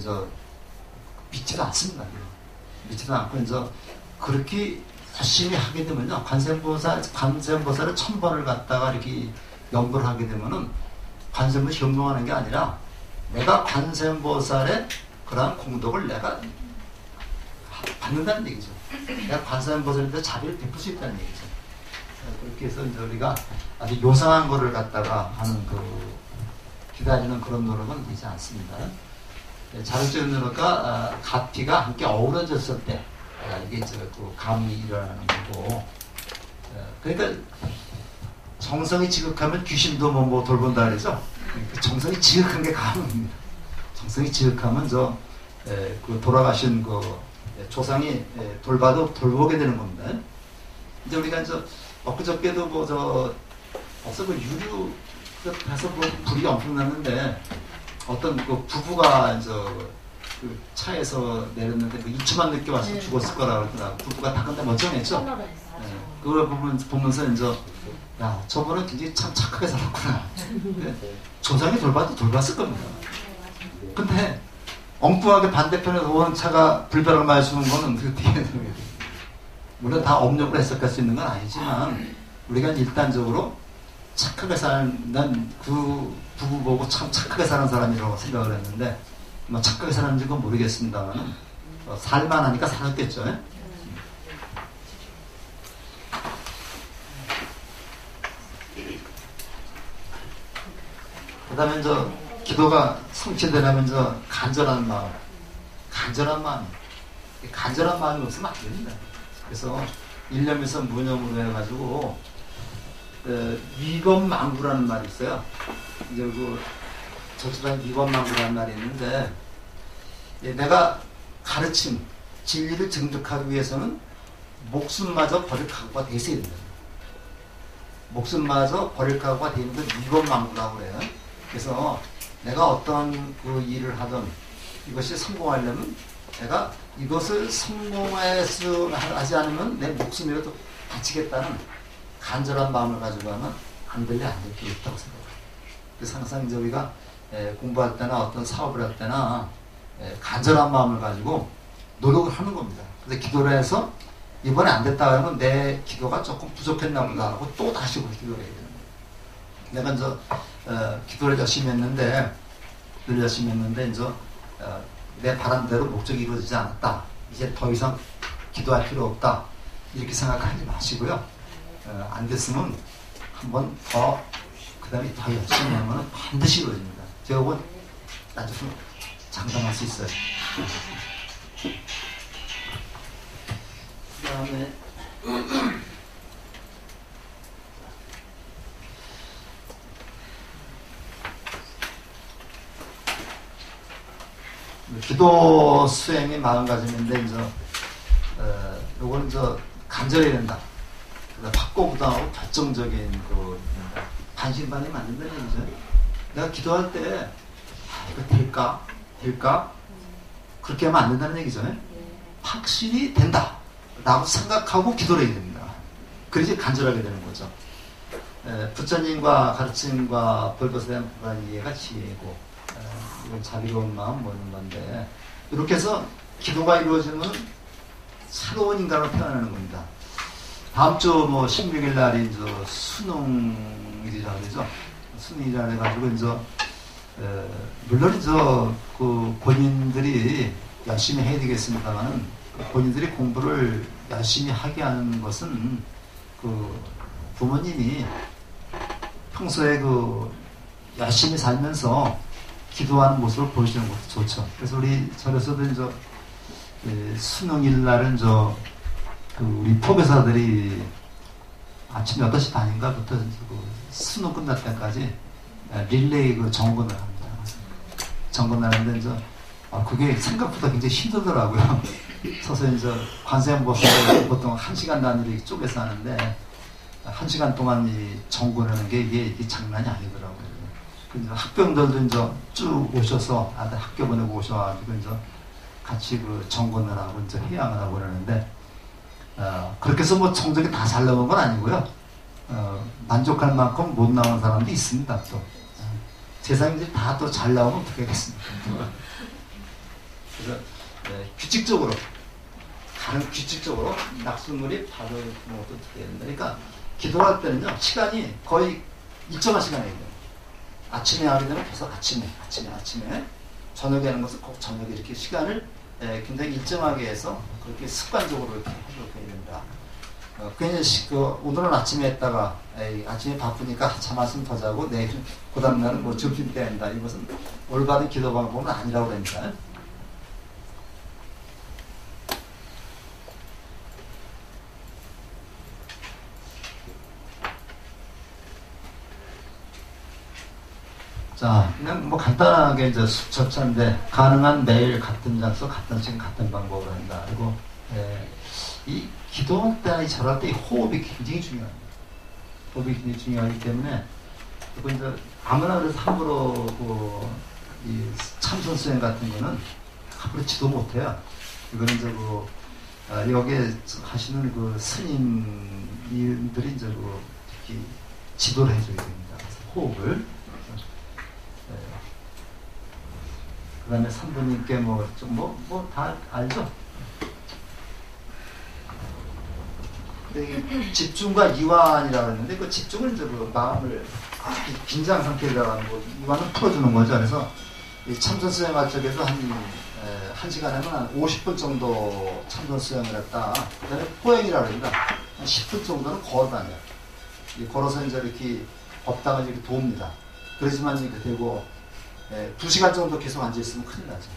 믿지도 않습니다. 믿지도 않고 그렇게 열심히 하게 되면요. 관세음보살을 1000번을 갖다가 이렇게 연구를 하게 되면은 관세음보살 현명하는 게 아니라 내가 관세음보살의 그러한 공덕을 내가 받는다는 얘기죠. 내가 관세음보살한테 자비를 베풀 수 있다는 얘기죠. 그렇게 해서 우리가 아주 요상한 거를 갖다가 하는 기다리는 그런 노력은 되지 않습니다. 자력적인 노력과 가피가 함께 어우러졌을 때 이게 감이 일어나는 거고 그러니까 정성이 지극하면 귀신도 돌본다 그러죠. 정성이 지극한 게 감입니다. 정성이 지극하면 돌아가신 조상이 돌봐도 돌보게 되는 겁니다. 이제 우리가 엊그저께도 벌써 유류 가서 불이 엄청 났는데 어떤 부부가 차에서 내렸는데 2초만 늦게 와서 죽었을 거라 그러더라고요. 부부가 다 근데 멀쩡했죠. 그걸 보면서 야 저분은 굉장히 참 착하게 살았구나. 조상이 돌봐도 돌봤을 겁니다. 근데 엉뚱하게 반대편에서 오는 차가 불벼락 많이 주는 거는 뒤에 물론 다 업력으로 해석할 수 있는 건 아니지만 우리가 일단적으로 착하게 사는 그 부부 보고 참 착하게 사는 사람이라고 생각을 했는데 착하게 사는지는 모르겠습니다만 살만하니까 살았겠죠. 그 다음에 기도가 성취되려면 간절한 마음이 없으면 안 됩니다. 그래서 일념에서 무념으로 해가지고 위건망구라는 말이 있어요. 이제 저처럼 위건망구라는 말이 있는데 내가 가르침 진리를 증득하기 위해서는 목숨마저 버릴 각오가 돼 있어야 된다. 목숨마저 버릴 각오가 되는 건 위건망구라고 그래요. 그래서 내가 어떤 일을 하든 이것이 성공하려면 내가 이것을 성공하지 않으면 내 목숨이라도 바치겠다는 간절한 마음을 가지고 하면 안 될 게 있다고 생각해요. 그래서 항상 우리가 공부할 때나 어떤 사업을 할 때나 간절한 마음을 가지고 노력을 하는 겁니다. 그래서 기도를 해서 이번에 안 됐다 하면 내 기도가 조금 부족했나 보다 하고 또 다시 기도를 해야 되는 거예요. 내가 기도를 열심히 했는데 내 바람대로 목적이 이루어지지 않았다. 이제 더 이상 기도할 필요 없다. 이렇게 생각하지 마시고요. 안 됐으면 한 번 더, 그 다음에 더 열심히 하면 반드시 이루어집니다. 제가 보면 나중에 장담할 수 있어요. 그 다음에 기도 수행의 마음가짐인데 요거는 간절해야 된다. 확고부당하고 결정적인 그 반신반의 만든다는 얘기죠. 내가 기도할 때 이거 될까? 그렇게 하면 안 된다는 얘기죠. 확신이 된다 라고 생각하고 기도를 해야 됩니다. 그래야지 간절하게 되는 거죠. 부처님과 가르침과 벌벗에 대한 이해가 지혜고, 이건 자비로운 마음 모는 건데, 이렇게 해서 기도가 이루어지면 새로운 인간으로 태어나는 겁니다. 다음 주 16일 날이 수능일이라 그러죠. 수능이라 해가지고 물론 그 본인들이 열심히 해야 되겠습니다만은, 본인들이 공부를 열심히 하게 하는 것은 그 부모님이 평소에 그 열심히 살면서 기도하는 모습을 보여주는 것도 좋죠. 그래서 우리 절에서도 수능일 날은 우리 포교사들이 아침 8시 반인가부터 수능 끝날 때까지 릴레이 그 점검을 합니다. 점검을 하는데 그게 생각보다 굉장히 힘들더라고요. 서서 관세음보살을 보통 1시간 단위로 쪼개서 하는데 1시간 동안 이 점검을 하는 게 이게 장난이 아니더라고요. 학병들도 쭉 오셔서 아들 학교 보내고 오셔가지고 같이 그 점검을 하고 회양을 하고 그러는데, 그렇게 해서 성적이 다 잘 나온 건 아니고요. 만족할 만큼 못 나온 사람도 있습니다. 또 세상이 다 또 잘 나오면 어떻게 하겠습니까? 그래서 규칙적으로 낙수물이 바로 어떻게 된다. 그러니까 기도할 때는요, 시간이 거의 일정한 시간에 있는. 아침에 하게 되면 계속 아침에, 저녁에 하는 것은 꼭 저녁에 이렇게 시간을 굉장히 일정하게 해서 그렇게 습관적으로 이렇게 해야 됩니다. 오늘은 아침에 했다가 아침에 바쁘니까 한참 말씀 더 자고 내일 그 다음날은 점심 때 한다. 이것은 올바른 기도 방법은 아니라고 합니다. 자, 그냥 간단하게 접차인데, 가능한 매일 같은 장소, 같은 시간, 같은 방법으로 한다. 그리고 이 기도할 때나 절할 때 이 호흡이 굉장히 중요합니다. 호흡이 굉장히 중요하기 때문에, 그리고 아무나 그래서 함부로 이 참선 수행 같은 거는 함부로 지도 못해요. 이거는 여기에 하시는 그 스님들이 특히 지도를 해줘야 됩니다. 그래서 호흡을. 그 다음에 산부님께 다 알죠? 집중과 이완이라고 했는데, 그 집중은 그 마음을 긴장 상태에다가 이완을 풀어주는 거죠. 그래서 참선 수행할 적에도 한 시간에 한 50분 정도 참선 수행을 했다. 그 다음에 포행이라고 합니다. 한 10분 정도는 걸어다녀요. 걸어서 이렇게 법당을 이렇게 돕니다. 그러지만 이렇게 되고, 2시간 정도 계속 앉아있으면 큰일 나죠.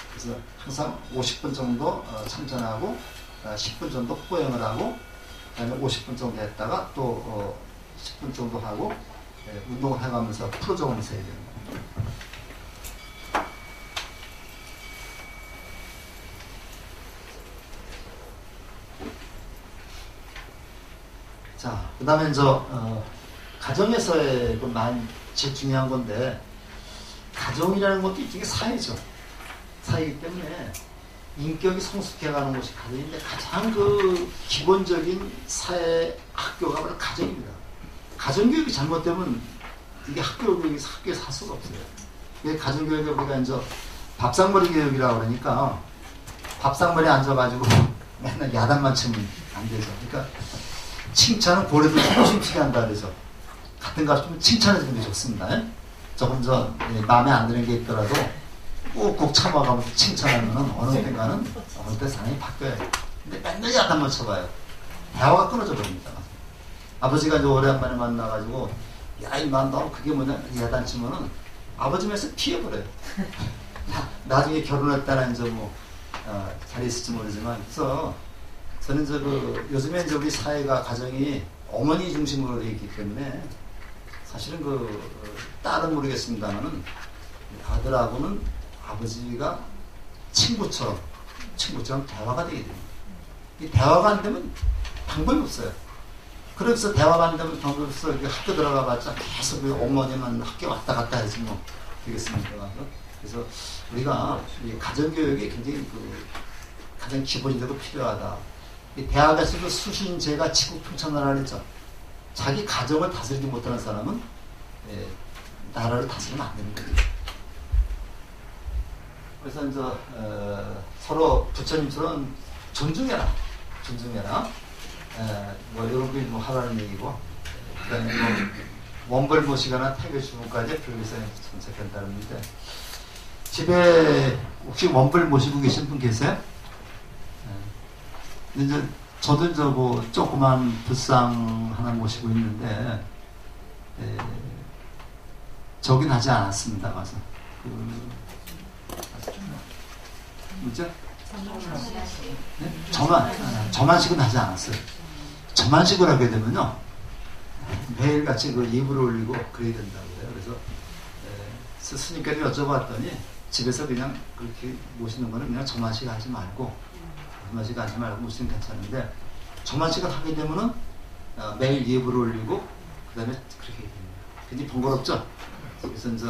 그래서 항상 50분 정도 참선하고, 10분 정도 포행을 하고, 그 다음에 50분 정도 했다가 또 10분 정도 하고, 운동을 해가면서 풀어줘가면서 해야 됩니다. 자, 그 다음에 가정에서의 제일 중요한 건데, 가정이라는 것도 일종의 사회죠. 사회이기 때문에 인격이 성숙해가는 것이 가정인데, 가장 기본적인 사회 학교가 바로 가정입니다. 가정교육이 잘못되면 이게 학교에서 할 수가 없어요. 이게 가정교육에 우리가 밥상머리 교육이라고 그러니까 밥상머리에 앉아가지고 맨날 야단만 치면 안 되죠. 그러니까 칭찬은 고래도 조심치게 한다 그래서 같은 가수면 칭찬해주는 게 좋습니다. 조금 마음에 안 드는 게 있더라도 꾹꾹 참아가면서 칭찬하면 어느 때 상황이 바뀌어요. 근데 맨날 야단만 쳐봐요. 대화가 끊어져 버립니다. 아버지가 오랜만에 만나가지고, 야, 이마, 너 그게 뭐냐, 야단 치면은 아버지 면서 피해버려요. 나중에 결혼했다는 잘 있을지 모르지만, 그래서 저는 요즘에 우리 사회가 가정이 어머니 중심으로 되어 있기 때문에, 사실은 딸은 모르겠습니다만은 아들하고는 아버지가 친구처럼 대화가 되게 됩니다. 이 대화가 안 되면 방법이 없어요. 그래서 대화가 안 되면 방법이 없어. 학교 들어가봤자 계속 어머니만 학교 왔다 갔다 해서 뭐 되겠습니까? 그래서 우리가 이 가정교육이 굉장히 가장 기본적으로 필요하다. 이 대학에서도 수신제가 지국 통찰나라를 했죠. 자기 가정을 다스리지 못하는 사람은 나라를 다스리면 안 되는 거죠. 그래서 이제 서로 부처님처럼 존중해라. 뭐 이런 게 뭐 하라는 얘기고, 그다음에 뭐 원벌 모시거나 태교 주문까지 불교사에 정착한다는데, 집에 혹시 원벌 모시고 계신 분 계세요? 이제 저도 이제 뭐 조그만 불상 하나 모시고 있는데, 저긴 하지 않았습니다. 가서 뭐죠? 네? 저만식은 하지 않았어요. 저만식을 하게 되면요, 매일같이 그 예불을 올리고 그래야 된다고요. 그래서 스님께서 여쭤봤더니 집에서 그냥 그렇게 모시는 거는 그냥 저만식 하지 말고 모시는 괜찮은데, 저만식을 하게 되면은 매일 예불을 올리고 그 다음에 그렇게 해야 됩니다. 굉장히 번거롭죠? 그래서 이제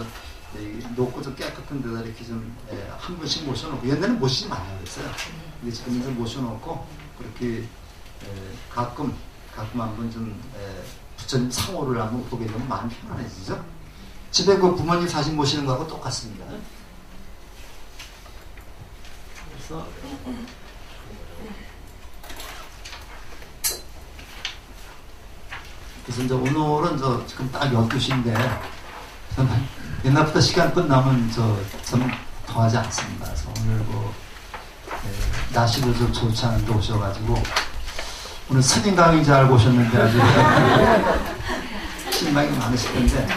놓고 좀 깨끗한 데다 이렇게 좀 한 분씩 모셔놓고, 옛날에는 모시지 말라고 그랬어요. 근데 지금 이제 모셔놓고 그렇게 가끔 한번 좀 부처님 상호를 한번 보게 되면 마음이 편안해지죠. 집에 그 부모님 사진 모시는 거하고 똑같습니다. 그래서 이제 오늘은 지금 딱 12시인데 저는 옛날부터 시간 끝나면 저는 더 하지 않습니다. 그래서 오늘 날씨도 좀 좋지 않은데 오셔가지고, 오늘 스님 강의 잘 알고 오셨는데 아주 실망이 많으실 텐데,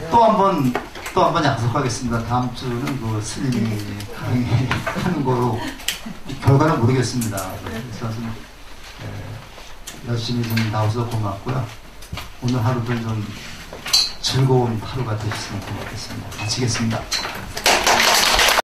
또 한 번 약속하겠습니다. 다음 주는 그 스님이 강의하는 거로 결과는 모르겠습니다. 그래서 좀 열심히 좀 나오셔서 고맙고요. 오늘 하루도 좀 즐거운 하루가 되셨으면 고맙겠습니다. 마치겠습니다.